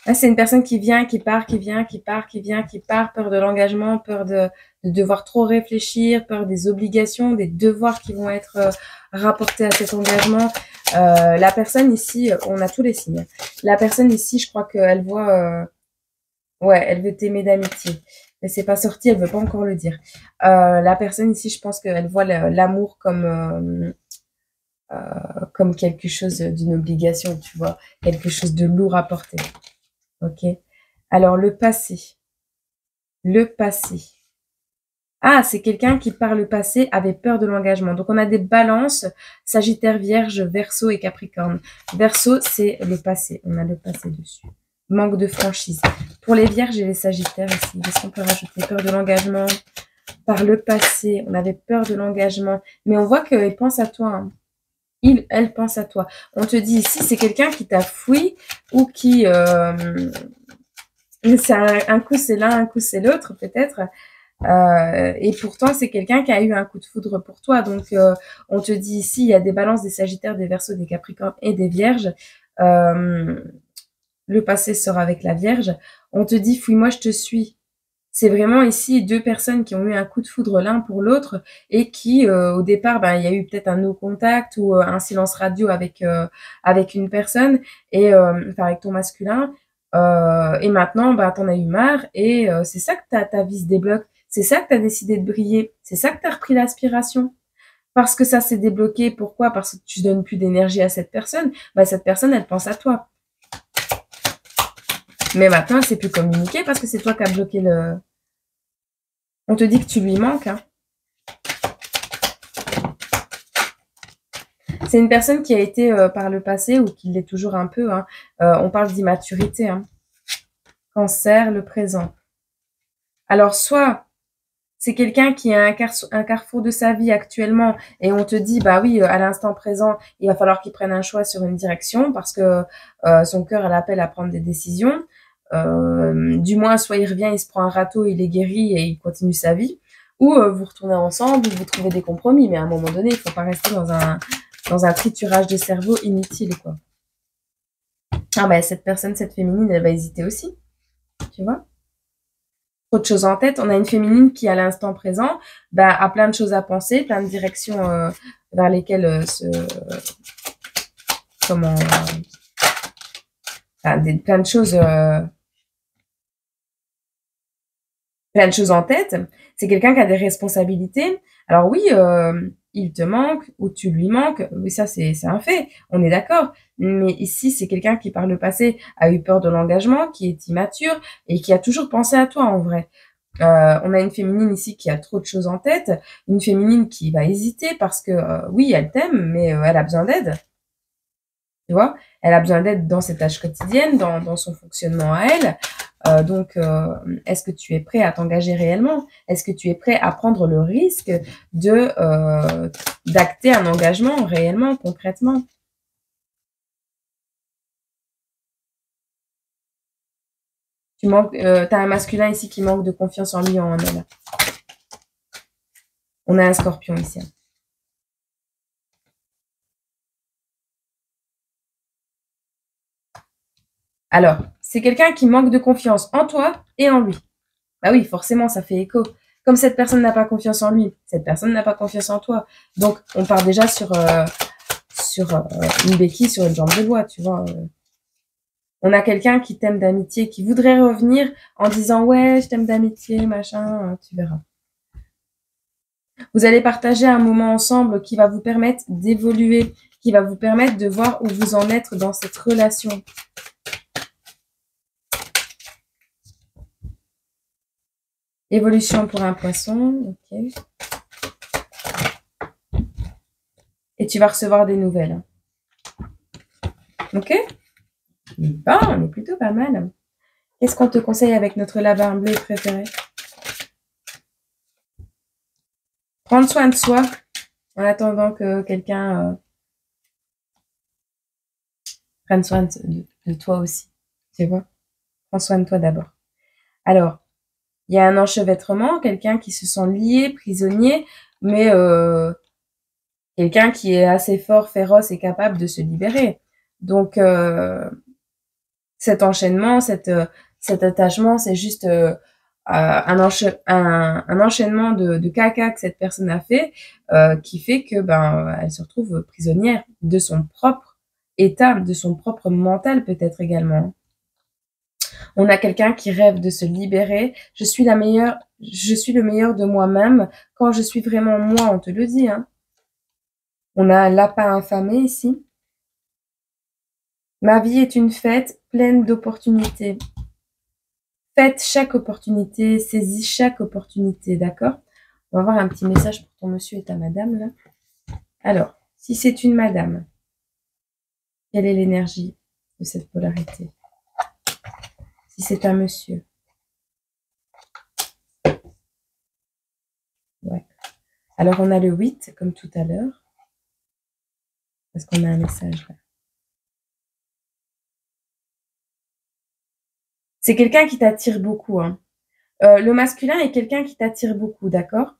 Là, c'est une personne qui vient, qui part, qui vient, qui part, qui vient, qui part. Peur de l'engagement, peur de devoir trop réfléchir, peur des obligations, des devoirs qui vont être rapportés à cet engagement. La personne ici, on a tous les signes. La personne ici, je crois qu'elle voit... ouais, elle veut t'aimer d'amitié. Mais c'est pas sorti, elle veut pas encore le dire. La personne ici, je pense qu'elle voit l'amour comme quelque chose d'une obligation, tu vois, quelque chose de lourd à porter. Ok. Alors le passé. Le passé. Ah, c'est quelqu'un qui par le passé avait peur de l'engagement. Donc on a des balances, Sagittaire, Vierge, Verseau et Capricorne. Verseau, c'est le passé. On a le passé dessus. Manque de franchise. Pour les Vierges et les Sagittaires ici, qu'est-ce qu'on peut rajouter? Peur de l'engagement. Par le passé, on avait peur de l'engagement. Mais on voit qu'il pense à toi. Hein. Elle pense à toi. On te dit ici, c'est quelqu'un qui t'a fouillé ou qui... c'est un coup c'est l'un, un coup c'est l'autre peut-être. Et pourtant, c'est quelqu'un qui a eu un coup de foudre pour toi. Donc, on te dit ici, il y a des balances, des sagittaires, des verseaux, des capricornes et des vierges. Le passé sort avec la vierge. On te dit, fouille-moi, je te suis. C'est vraiment ici deux personnes qui ont eu un coup de foudre l'un pour l'autre et qui, au départ, il y a eu peut-être un no contact ou un silence radio avec une personne et enfin avec ton masculin. Et maintenant, t'en as eu marre et c'est ça que ta vie se débloque. C'est ça que tu as décidé de briller. C'est ça que tu as repris l'aspiration. Parce que ça s'est débloqué. Pourquoi? Parce que tu donnes plus d'énergie à cette personne. Cette personne, elle pense à toi. Mais maintenant, elle ne sait plus communiquer parce que c'est toi qui as bloqué le... On te dit que tu lui manques. Hein. C'est une personne qui a été par le passé ou qui l'est toujours un peu. Hein. On parle d'immaturité. Hein. Cancer, le présent. Alors, soit... c'est quelqu'un qui a un carrefour de sa vie actuellement et on te dit, bah oui, à l'instant présent, il va falloir qu'il prenne un choix sur une direction parce que son cœur l'appelle à prendre des décisions. Du moins, soit il revient, il se prend un râteau, il est guéri et il continue sa vie. Ou vous retournez ensemble, ou vous trouvez des compromis. Mais à un moment donné, il faut pas rester dans un triturage de cerveau inutile, quoi. Ah cette personne, cette féminine, elle va hésiter aussi. Tu vois? Trop de choses en tête. On a une féminine qui, à l'instant présent, a plein de choses à penser, plein de directions vers lesquelles plein de choses en tête. C'est quelqu'un qui a des responsabilités. Alors oui, il te manque ou tu lui manques. Oui, ça, c'est un fait. On est d'accord. Mais ici, c'est quelqu'un qui, par le passé, a eu peur de l'engagement, qui est immature et qui a toujours pensé à toi, en vrai. On a une féminine ici qui a trop de choses en tête. Une féminine qui va hésiter parce que, oui, elle t'aime, mais elle a besoin d'aide. Tu vois, elle a besoin d'aide dans ses tâches quotidiennes, dans son fonctionnement à elle. Donc, est-ce que tu es prêt à t'engager réellement? Est-ce que tu es prêt à prendre le risque d'acter un engagement réellement, concrètement? T'as un masculin ici qui manque de confiance en lui, en elle. On a un scorpion ici. Alors, c'est quelqu'un qui manque de confiance en toi et en lui. Bah oui, forcément, ça fait écho. Comme cette personne n'a pas confiance en lui, cette personne n'a pas confiance en toi. Donc, on part déjà sur une béquille, sur une jambe de bois, tu vois. On a quelqu'un qui t'aime d'amitié, qui voudrait revenir en disant « Ouais, je t'aime d'amitié, machin, tu verras ». Vous allez partager un moment ensemble qui va vous permettre d'évoluer, qui va vous permettre de voir où vous en êtes dans cette relation. Évolution pour un poisson, ok. Et tu vas recevoir des nouvelles. Ok? Bon, on est plutôt pas mal. Qu'est-ce qu'on te conseille avec notre lapin bleu préféré? Prendre soin de soi en attendant que quelqu'un prenne soin de toi aussi. Tu vois? Prends soin de toi d'abord. Alors, il y a un enchevêtrement, quelqu'un qui se sent lié, prisonnier, mais quelqu'un qui est assez fort, féroce et capable de se libérer. Donc, cet enchaînement, cet attachement, c'est juste un enchaînement de caca que cette personne a fait, qui fait que elle se retrouve prisonnière de son propre état, de son propre mental peut-être également. On a quelqu'un qui rêve de se libérer. Je suis le meilleur de moi-même quand je suis vraiment moi, on te le dit. Hein. On a un lapin affamé ici. Ma vie est une fête pleine d'opportunités. Faites chaque opportunité, saisis chaque opportunité, d'accord? On va voir un petit message pour ton monsieur et ta madame, là. Alors, si c'est une madame, quelle est l'énergie de cette polarité? Si c'est un monsieur. Ouais. Alors, on a le 8, comme tout à l'heure. Parce qu'on a un message, là. C'est quelqu'un qui t'attire beaucoup, hein. Le masculin est quelqu'un qui t'attire beaucoup, d'accord?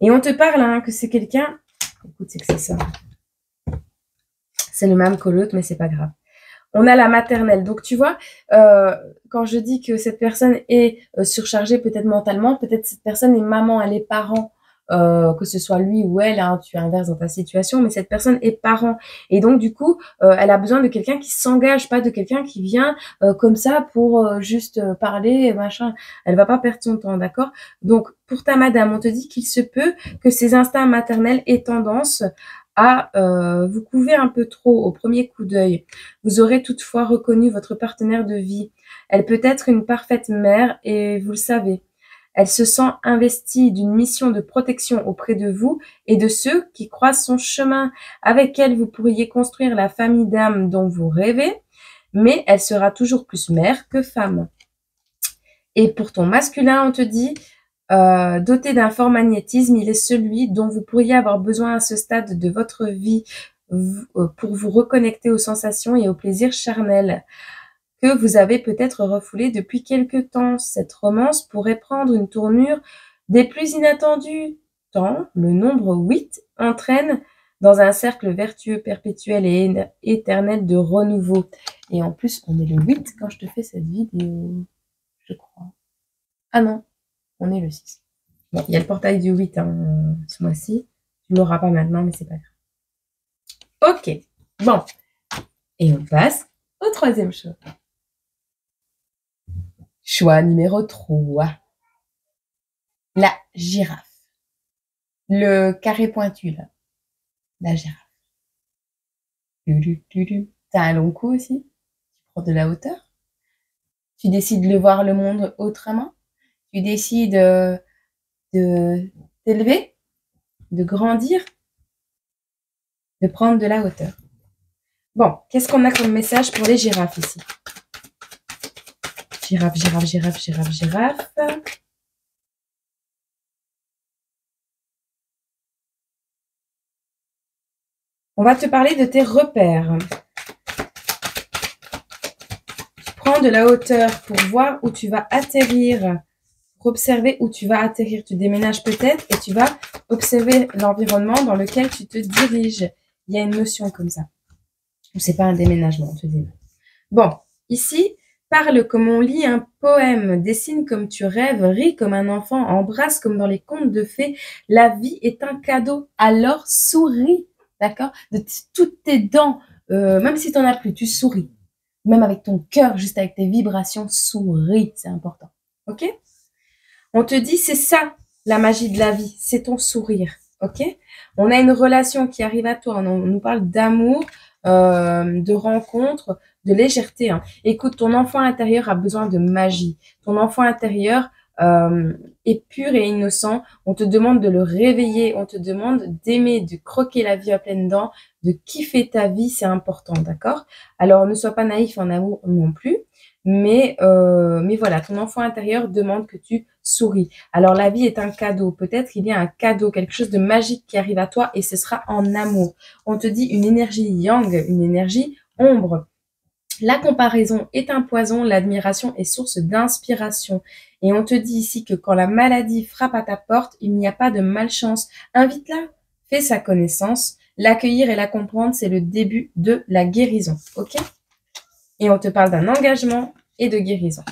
Et on te parle, hein, que c'est quelqu'un... Écoute, c'est que c'est ça. C'est le même que l'autre, mais c'est pas grave. On a la maternelle. Donc, tu vois, quand je dis que cette personne est surchargée peut-être mentalement, peut-être cette personne est maman, elle est parent, que ce soit lui ou elle, hein, tu inverses dans ta situation, mais cette personne est parent. Et donc, du coup, elle a besoin de quelqu'un qui s'engage, pas de quelqu'un qui vient comme ça pour juste parler, machin. Elle va pas perdre son temps, d'accord? Donc, pour ta madame, on te dit qu'il se peut que ses instincts maternels aient tendance à vous couver un peu trop au premier coup d'œil. Vous aurez toutefois reconnu votre partenaire de vie. Elle peut être une parfaite mère et vous le savez. Elle se sent investie d'une mission de protection auprès de vous et de ceux qui croisent son chemin. Avec elle, vous pourriez construire la famille d'âme dont vous rêvez, mais elle sera toujours plus mère que femme. Et pour ton masculin, on te dit, doté d'un fort magnétisme, il est celui dont vous pourriez avoir besoin à ce stade de votre vie pour vous reconnecter aux sensations et aux plaisirs charnels que vous avez peut-être refoulés depuis quelque temps. Cette romance pourrait prendre une tournure des plus inattendues, tant le nombre 8 entraîne dans un cercle vertueux perpétuel et éternel de renouveau. Et en plus, on est le 8 quand je te fais cette vidéo, je crois. Ah non, on est le 6. Bon, il y a le portail du 8 hein, ce mois-ci. Tu ne l'auras pas maintenant, mais c'est pas grave. Ok, bon. Et on passe au troisième choix. Choix numéro 3. La girafe. Le carré pointu, là. La girafe. T'as un long cou aussi. Tu prends de la hauteur. Tu décides de voir le monde autrement. Tu décides de t'élever, de grandir, de prendre de la hauteur. Bon, qu'est-ce qu'on a comme message pour les girafes ici? Girafe, girafe, girafe, girafe, girafe. On va te parler de tes repères. Tu prends de la hauteur pour voir où tu vas atterrir, pour observer où tu vas atterrir. Tu déménages peut-être et tu vas observer l'environnement dans lequel tu te diriges. Il y a une notion comme ça. C'est pas un déménagement, on te dit. Bon, ici, parle comme on lit un poème, dessine comme tu rêves, ris comme un enfant, embrasse comme dans les contes de fées. La vie est un cadeau, alors souris, d'accord? De toutes tes dents, même si tu n'en as plus, tu souris. Même avec ton cœur, juste avec tes vibrations, souris, c'est important. Ok? On te dit, c'est ça, la magie de la vie, c'est ton sourire. Ok? On a une relation qui arrive à toi, on nous parle d'amour, de rencontre, de légèreté. Hein. Écoute, ton enfant intérieur a besoin de magie. Ton enfant intérieur est pur et innocent. On te demande de le réveiller, on te demande d'aimer, de croquer la vie à pleines dents, de kiffer ta vie, c'est important, d'accord? Alors, ne sois pas naïf en amour non plus, mais voilà, ton enfant intérieur demande que tu souris. Alors, la vie est un cadeau. Peut-être il y a un cadeau, quelque chose de magique qui arrive à toi et ce sera en amour. On te dit une énergie yang, une énergie ombre. La comparaison est un poison, l'admiration est source d'inspiration. Et on te dit ici que quand la maladie frappe à ta porte, il n'y a pas de malchance. Invite-la, fais sa connaissance. L'accueillir et la comprendre, c'est le début de la guérison. Ok? Et on te parle d'un engagement et de guérison.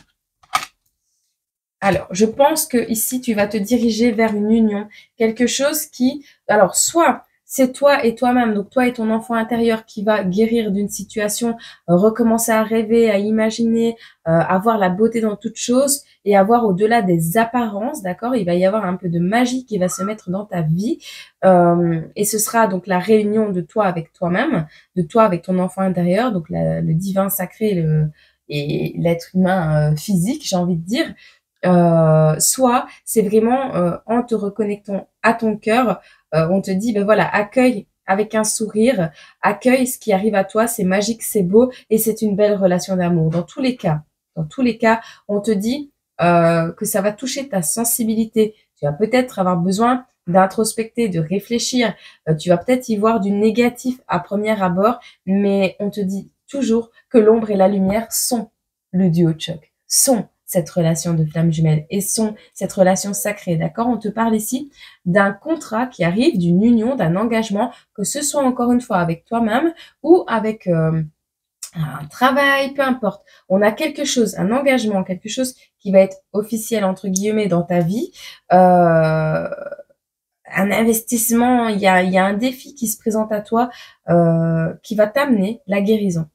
Alors, je pense que ici, tu vas te diriger vers une union, quelque chose qui, alors, soit c'est toi et toi-même, donc toi et ton enfant intérieur qui va guérir d'une situation, recommencer à rêver, à imaginer, avoir la beauté dans toute chose et avoir au-delà des apparences, d'accord? Il va y avoir un peu de magie qui va se mettre dans ta vie et ce sera donc la réunion de toi avec toi-même, de toi avec ton enfant intérieur, donc le divin sacré et l'être humain physique, j'ai envie de dire. Soit c'est vraiment en te reconnectant à ton cœur, on te dit ben voilà, accueille avec un sourire, accueille ce qui arrive à toi, c'est magique, c'est beau et c'est une belle relation d'amour. Dans tous les cas, on te dit que ça va toucher ta sensibilité. Tu vas peut-être avoir besoin d'introspecter, de réfléchir. Tu vas peut-être y voir du négatif à premier abord, mais on te dit toujours que l'ombre et la lumière sont le duo de choc, sont cette relation de flamme jumelle et sont cette relation sacrée, d'accord? On te parle ici d'un contrat qui arrive, d'une union, d'un engagement, que ce soit encore une fois avec toi-même ou avec un travail, peu importe. On a quelque chose, un engagement, quelque chose qui va être officiel, entre guillemets, dans ta vie. Un investissement, il y a un défi qui se présente à toi qui va t'amener la guérison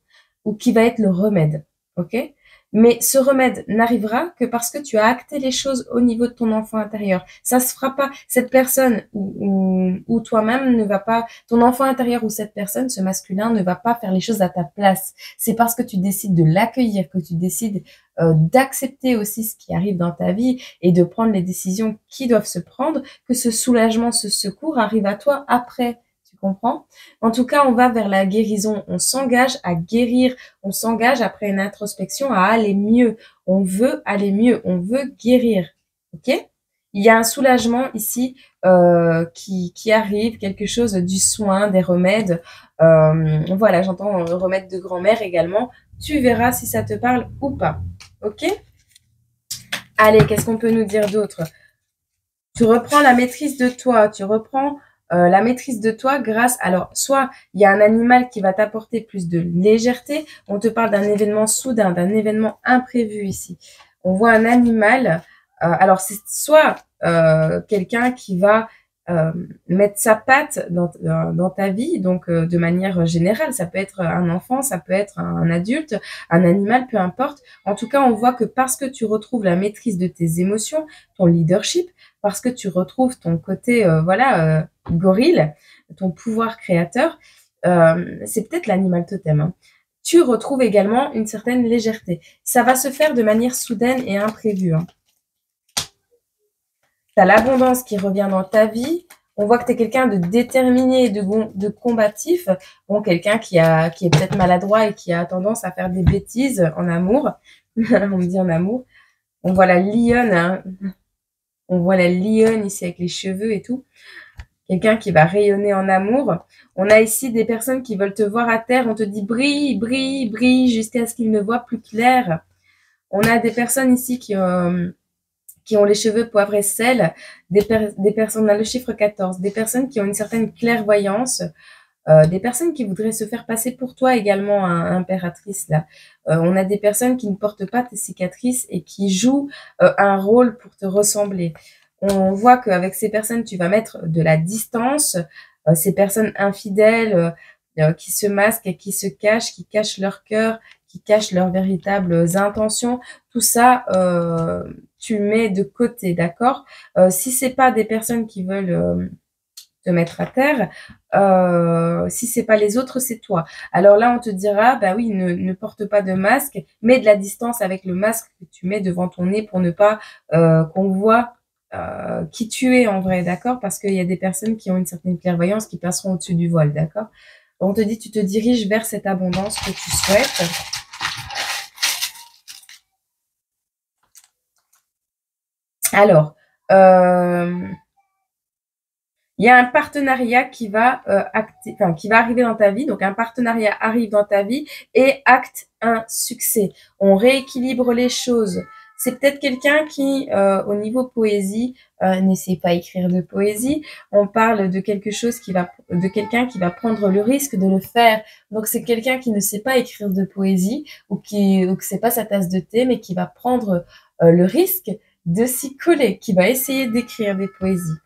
ou qui va être le remède, ok? Mais ce remède n'arrivera que parce que tu as acté les choses au niveau de ton enfant intérieur. Ça se fera pas. Cette personne ou toi-même ne va pas, ton enfant intérieur ou cette personne, ce masculin, ne va pas faire les choses à ta place. C'est parce que tu décides de l'accueillir, que tu décides d'accepter aussi ce qui arrive dans ta vie et de prendre les décisions qui doivent se prendre, que ce soulagement, ce secours arrive à toi après. Tu comprends? En tout cas, on va vers la guérison. On s'engage à guérir. On s'engage après une introspection à aller mieux. On veut aller mieux. On veut guérir. Ok? Il y a un soulagement ici qui arrive, quelque chose du soin, des remèdes. Voilà, j'entends remède de grand-mère également. Tu verras si ça te parle ou pas. Ok? Allez, qu'est-ce qu'on peut nous dire d'autre? Tu reprends la maîtrise de toi. Tu reprends la maîtrise de toi grâce, alors, soit il y a un animal qui va t'apporter plus de légèreté, on te parle d'un événement soudain, d'un événement imprévu ici. On voit un animal, alors c'est soit quelqu'un qui va mettre sa patte dans ta vie, donc de manière générale, ça peut être un enfant, ça peut être un adulte, un animal, peu importe. En tout cas, on voit que parce que tu retrouves la maîtrise de tes émotions, ton leadership, parce que tu retrouves ton côté, gorille, ton pouvoir créateur, c'est peut-être l'animal totem, hein. Tu retrouves également une certaine légèreté. Ça va se faire de manière soudaine et imprévue, hein. Tu as l'abondance qui revient dans ta vie. On voit que tu es quelqu'un de déterminé, de combatif. Bon, quelqu'un qui est peut-être maladroit et qui a tendance à faire des bêtises en amour. On me dit en amour. On voit la lionne, hein. On voit la lionne ici avec les cheveux et tout. Quelqu'un qui va rayonner en amour. On a ici des personnes qui veulent te voir à terre. On te dit brille, brille, brille jusqu'à ce qu'ils ne voient plus clair. On a des personnes ici qui ont les cheveux poivre et sel. Des personnes, on a le chiffre 14. Des personnes qui ont une certaine clairvoyance. Des personnes qui voudraient se faire passer pour toi également, impératrice là. On a des personnes qui ne portent pas tes cicatrices et qui jouent un rôle pour te ressembler. On voit qu'avec ces personnes, tu vas mettre de la distance. Ces personnes infidèles qui se masquent et qui se cachent, qui cachent leur cœur, qui cachent leurs véritables intentions. Tout ça, tu mets de côté, d'accord? Si c'est pas des personnes qui veulent te mettre à terre. Si c'est pas les autres, c'est toi. Alors là, on te dira, bah oui, ne porte pas de masque, mets de la distance avec le masque que tu mets devant ton nez pour ne pas qu'on voit qui tu es en vrai, d'accord? Parce qu'il y a des personnes qui ont une certaine clairvoyance qui passeront au-dessus du voile, d'accord? On te dit, tu te diriges vers cette abondance que tu souhaites. Alors, il y a un partenariat qui va qui va arriver dans ta vie. Donc, un partenariat arrive dans ta vie et acte un succès. On rééquilibre les choses. C'est peut-être quelqu'un qui, au niveau poésie, ne sait pas écrire de poésie. On parle de quelque chose de quelqu'un qui va prendre le risque de le faire. Donc, c'est quelqu'un qui ne sait pas écrire de poésie ou que c'est pas sa tasse de thé, mais qui va prendre le risque de s'y coller, qui va essayer d'écrire des poésies.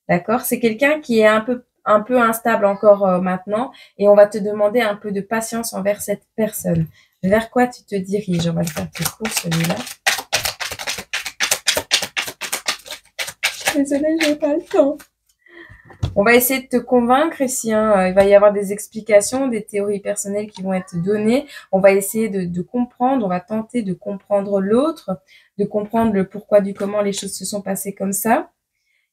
D'accord? C'est quelqu'un qui est un peu instable encore maintenant et on va te demander un peu de patience envers cette personne. Vers quoi tu te diriges? On va le faire plus court celui-là. Désolée, j'ai pas le temps. On va essayer de te convaincre ici. Il va y avoir des explications, des théories personnelles qui vont être données. On va essayer de comprendre, on va tenter de comprendre l'autre, de comprendre le pourquoi du comment les choses se sont passées comme ça.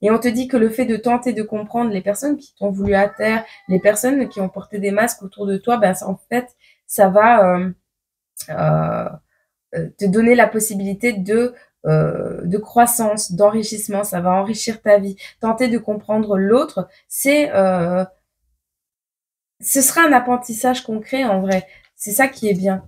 Et on te dit que le fait de tenter de comprendre les personnes qui t'ont voulu à terre, les personnes qui ont porté des masques autour de toi, ben en fait, ça va te donner la possibilité de croissance, d'enrichissement. Ça va enrichir ta vie. Tenter de comprendre l'autre, ce sera un apprentissage concret en vrai. C'est ça qui est bien.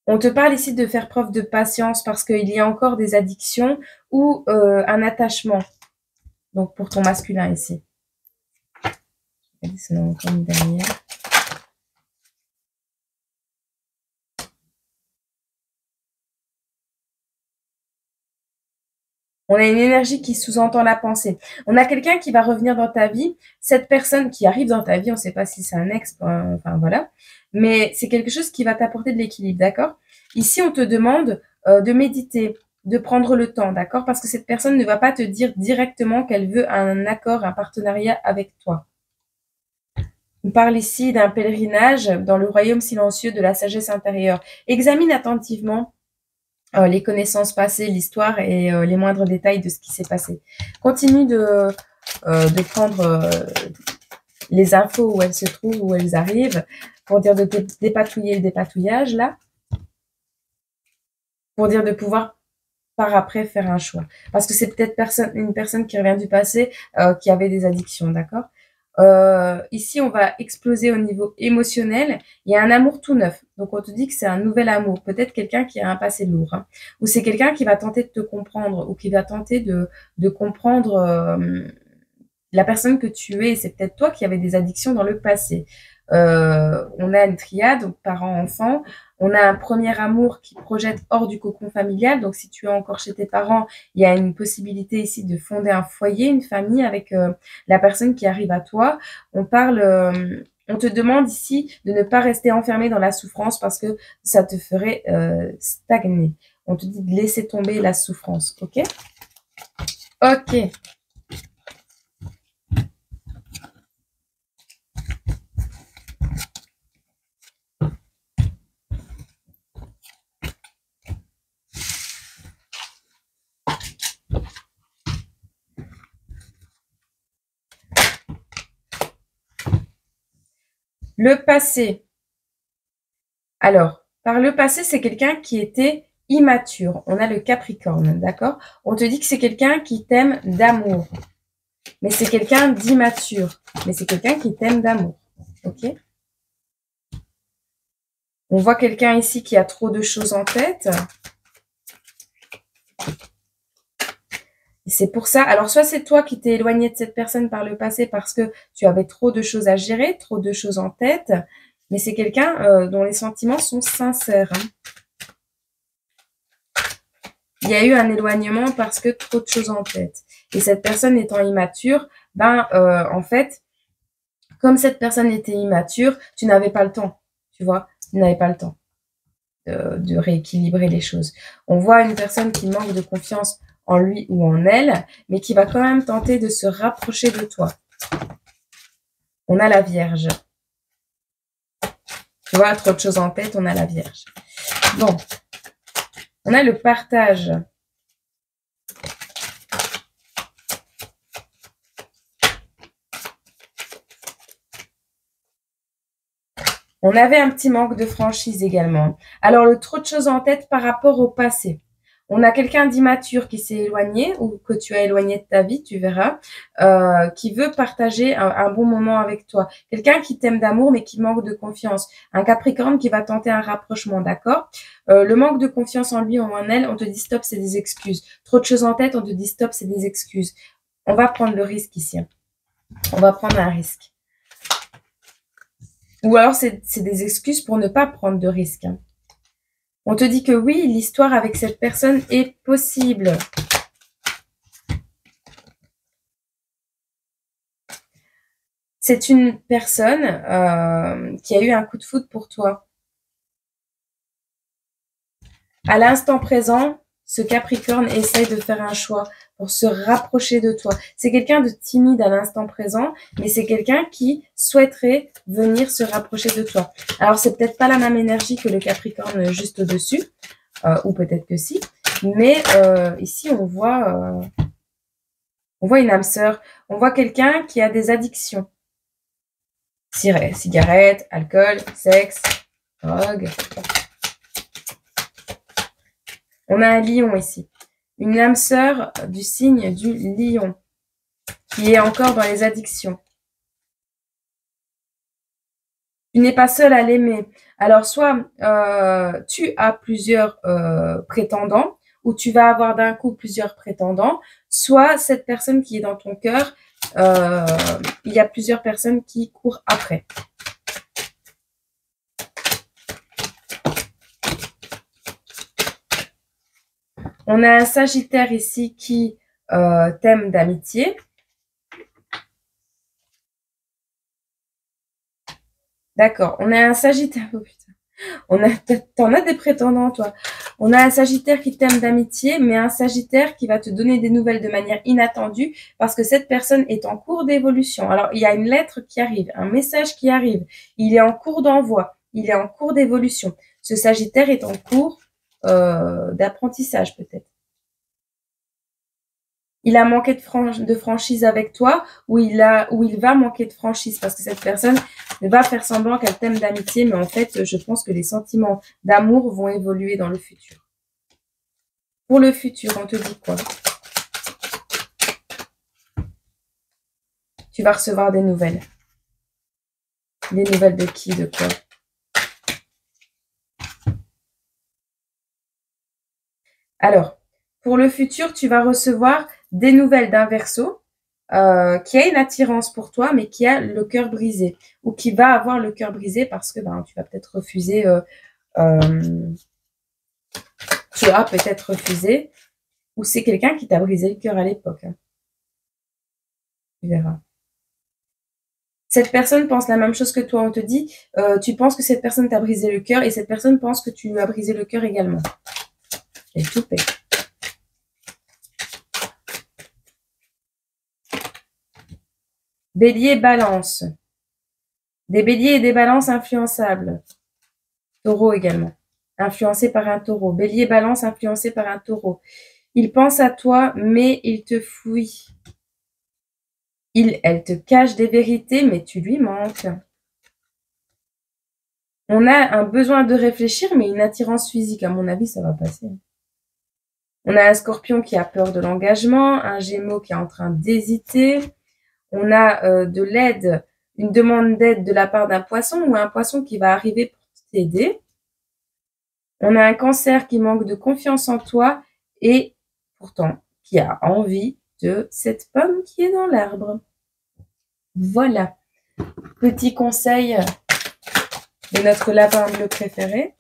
On te parle ici de faire preuve de patience parce qu'il y a encore des addictions ou un attachement. Donc, pour ton masculin ici. C'est encore une dernière. On a une énergie qui sous-entend la pensée. On a quelqu'un qui va revenir dans ta vie. Cette personne qui arrive dans ta vie, on ne sait pas si c'est un ex, enfin voilà. Mais c'est quelque chose qui va t'apporter de l'équilibre, d'accord? Ici, on te demande de méditer, de prendre le temps, d'accord? Parce que cette personne ne va pas te dire directement qu'elle veut un accord, un partenariat avec toi. On parle ici d'un pèlerinage dans le royaume silencieux de la sagesse intérieure. Examine attentivement les connaissances passées, l'histoire et les moindres détails de ce qui s'est passé. Continue de prendre les infos où elles se trouvent, où elles arrivent, pour dire de dépatouiller le dépatouillage, là, pour dire de pouvoir par après faire un choix. Parce que c'est peut-être une personne qui revient du passé qui avait des addictions, d'accord? Ici, on va exploser au niveau émotionnel. Il y a un amour tout neuf. Donc, on te dit que c'est un nouvel amour. Peut-être quelqu'un qui a un passé lourd. Hein. Ou c'est quelqu'un qui va tenter de te comprendre ou qui va tenter de comprendre la personne que tu es. C'est peut-être toi qui avais des addictions dans le passé. On a une triade, donc parents-enfants. On a un premier amour qui projette hors du cocon familial. Donc, si tu es encore chez tes parents, il y a une possibilité ici de fonder un foyer, une famille avec la personne qui arrive à toi. On te demande ici de ne pas rester enfermé dans la souffrance parce que ça te ferait stagner. On te dit de laisser tomber la souffrance, ok? Ok. Le passé. Alors, par le passé, c'est quelqu'un qui était immature. On a le Capricorne, d'accord? On te dit que c'est quelqu'un qui t'aime d'amour. Mais c'est quelqu'un d'immature. Mais c'est quelqu'un qui t'aime d'amour. Ok? On voit quelqu'un ici qui a trop de choses en tête. Et c'est pour ça. Alors, soit c'est toi qui t'es éloigné de cette personne par le passé parce que tu avais trop de choses à gérer, trop de choses en tête. Mais c'est quelqu'un dont les sentiments sont sincères. Hein. Il y a eu un éloignement parce que trop de choses en tête. Et cette personne étant immature, en fait, comme cette personne était immature, tu n'avais pas le temps, tu vois, tu n'avais pas le temps de rééquilibrer les choses. On voit une personne qui manque de confiance en lui ou en elle, mais qui va quand même tenter de se rapprocher de toi. On a la Vierge. Tu vois, trop de choses en tête, on a la Vierge. Bon, on a le partage. On avait un petit manque de franchise également. Alors, le trop de choses en tête par rapport au passé. On a quelqu'un d'immature qui s'est éloigné ou que tu as éloigné de ta vie, tu verras, qui veut partager un bon moment avec toi. Quelqu'un qui t'aime d'amour mais qui manque de confiance. Un Capricorne qui va tenter un rapprochement, d'accord? Le manque de confiance en lui ou en elle, on te dit stop, c'est des excuses. Trop de choses en tête, on te dit stop, c'est des excuses. On va prendre le risque ici. On va prendre un risque. Ou alors, c'est des excuses pour ne pas prendre de risques. On te dit que oui, l'histoire avec cette personne est possible. C'est une personne qui a eu un coup de foudre pour toi. À l'instant présent, ce Capricorne essaye de faire un choix pour se rapprocher de toi. C'est quelqu'un de timide à l'instant présent, mais c'est quelqu'un qui souhaiterait venir se rapprocher de toi. Alors, c'est peut-être pas la même énergie que le Capricorne juste au-dessus, ou peut-être que si, mais ici, on voit une âme sœur, on voit quelqu'un qui a des addictions. Cigarettes, alcool, sexe, drogue. On a un lion ici. Une âme sœur du signe du lion qui est encore dans les addictions. Tu n'es pas seul à l'aimer. Alors, soit tu as plusieurs prétendants ou tu vas avoir d'un coup plusieurs prétendants, soit cette personne qui est dans ton cœur, il y a plusieurs personnes qui courent après. On a un Sagittaire ici qui t'aime d'amitié. D'accord. On a un Sagittaire. Oh putain. T'en as des prétendants, toi. On a un Sagittaire qui t'aime d'amitié, mais un Sagittaire qui va te donner des nouvelles de manière inattendue parce que cette personne est en cours d'évolution. Alors, il y a une lettre qui arrive, un message qui arrive. Il est en cours d'envoi. Il est en cours d'évolution. Ce Sagittaire est en cours d'apprentissage, peut-être. Il a manqué de franchise avec toi ou il va manquer de franchise parce que cette personne va faire semblant qu'elle t'aime d'amitié, mais en fait, je pense que les sentiments d'amour vont évoluer dans le futur. Pour le futur, on te dit quoi? Tu vas recevoir des nouvelles. Des nouvelles de qui, de quoi? Alors, pour le futur, tu vas recevoir des nouvelles d'un Verseau qui a une attirance pour toi, mais qui a le cœur brisé ou qui va avoir le cœur brisé parce que tu vas peut-être refuser. Tu as peut-être refusé ou c'est quelqu'un qui t'a brisé le cœur à l'époque. Tu verras. Cette personne pense la même chose que toi. On te dit, tu penses que cette personne t'a brisé le cœur et cette personne pense que tu lui as brisé le cœur également. Et tout paix. Bélier, balance. Des béliers et des balances influençables. Taureau également. Influencé par un taureau. Bélier, balance, influencé par un taureau. Il pense à toi, mais il te fouille. Elle te cache des vérités, mais tu lui manques. On a un besoin de réfléchir, mais une attirance physique. À mon avis, ça va passer. On a un Scorpion qui a peur de l'engagement, un Gémeaux qui est en train d'hésiter. On a de l'aide, une demande d'aide de la part d'un Poisson ou un Poisson qui va arriver pour t'aider. On a un Cancer qui manque de confiance en toi et pourtant qui a envie de cette pomme qui est dans l'arbre. Voilà. Petit conseil de notre lapin bleu préféré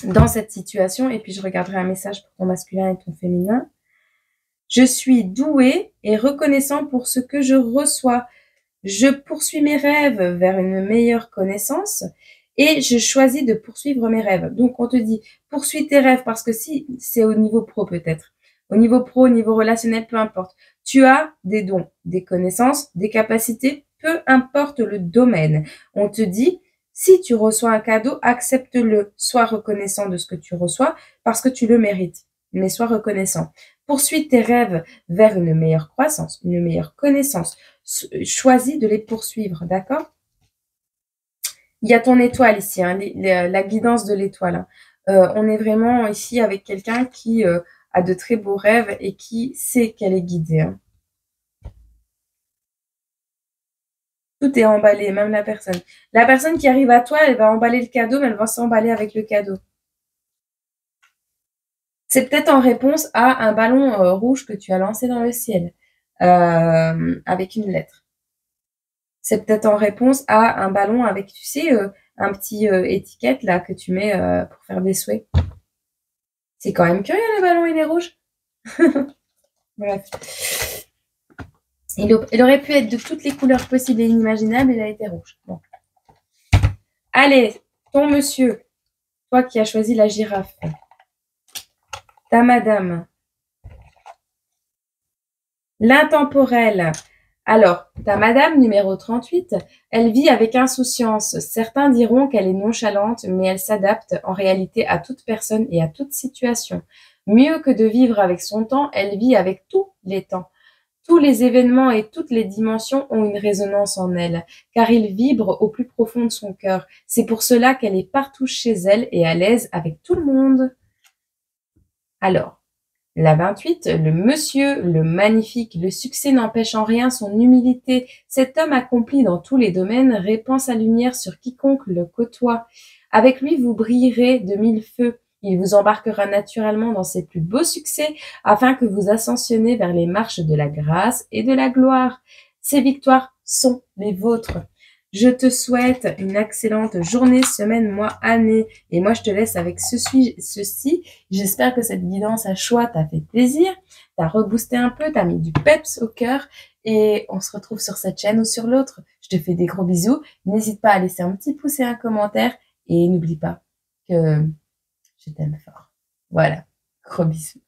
dans cette situation. Et puis, je regarderai un message pour ton masculin et ton féminin. Je suis doué et reconnaissant pour ce que je reçois. Je poursuis mes rêves vers une meilleure connaissance et je choisis de poursuivre mes rêves. Donc, on te dit, poursuis tes rêves parce que si c'est au niveau pro peut-être. au niveau pro, au niveau relationnel, peu importe. Tu as des dons, des connaissances, des capacités, peu importe le domaine. On te dit, si tu reçois un cadeau, accepte-le. Sois reconnaissant de ce que tu reçois parce que tu le mérites, mais sois reconnaissant. Poursuis tes rêves vers une meilleure croissance, une meilleure connaissance. Choisis de les poursuivre, d'accord? Il y a ton étoile ici, hein, la guidance de l'étoile. Hein. On est vraiment ici avec quelqu'un qui a de très beaux rêves et qui sait qu'elle est guidée. Hein. Tout est emballé, même la personne. La personne qui arrive à toi, elle va emballer le cadeau, mais elle va s'emballer avec le cadeau. C'est peut-être en réponse à un ballon rouge que tu as lancé dans le ciel avec une lettre. C'est peut-être en réponse à un ballon avec, tu sais, un petit étiquette là que tu mets pour faire des souhaits. C'est quand même curieux, le ballon, il est rouge. Bref. Il aurait pu être de toutes les couleurs possibles et inimaginables, il a été rouge. Bon. Allez, ton monsieur, toi qui as choisi la girafe. Ta madame. L'intemporel. Alors, ta madame numéro 38, elle vit avec insouciance. Certains diront qu'elle est nonchalante, mais elle s'adapte en réalité à toute personne et à toute situation. Mieux que de vivre avec son temps, elle vit avec tous les temps. Tous les événements et toutes les dimensions ont une résonance en elle, car ils vibrent au plus profond de son cœur. C'est pour cela qu'elle est partout chez elle et à l'aise avec tout le monde. Alors, la 28, le monsieur, le magnifique, le succès n'empêche en rien son humilité. Cet homme accompli dans tous les domaines répand sa lumière sur quiconque le côtoie. Avec lui, vous brillerez de mille feux. Il vous embarquera naturellement dans ses plus beaux succès afin que vous ascensionnez vers les marches de la grâce et de la gloire. Ces victoires sont les vôtres. Je te souhaite une excellente journée, semaine, mois, année. Et moi, je te laisse avec ceci. J'espère que cette guidance à choix t'a fait plaisir, t'a reboosté un peu, t'a mis du peps au cœur. Et on se retrouve sur cette chaîne ou sur l'autre. Je te fais des gros bisous. N'hésite pas à laisser un petit pouce et un commentaire. Et n'oublie pas que je t'aime fort. Voilà. Gros bisous.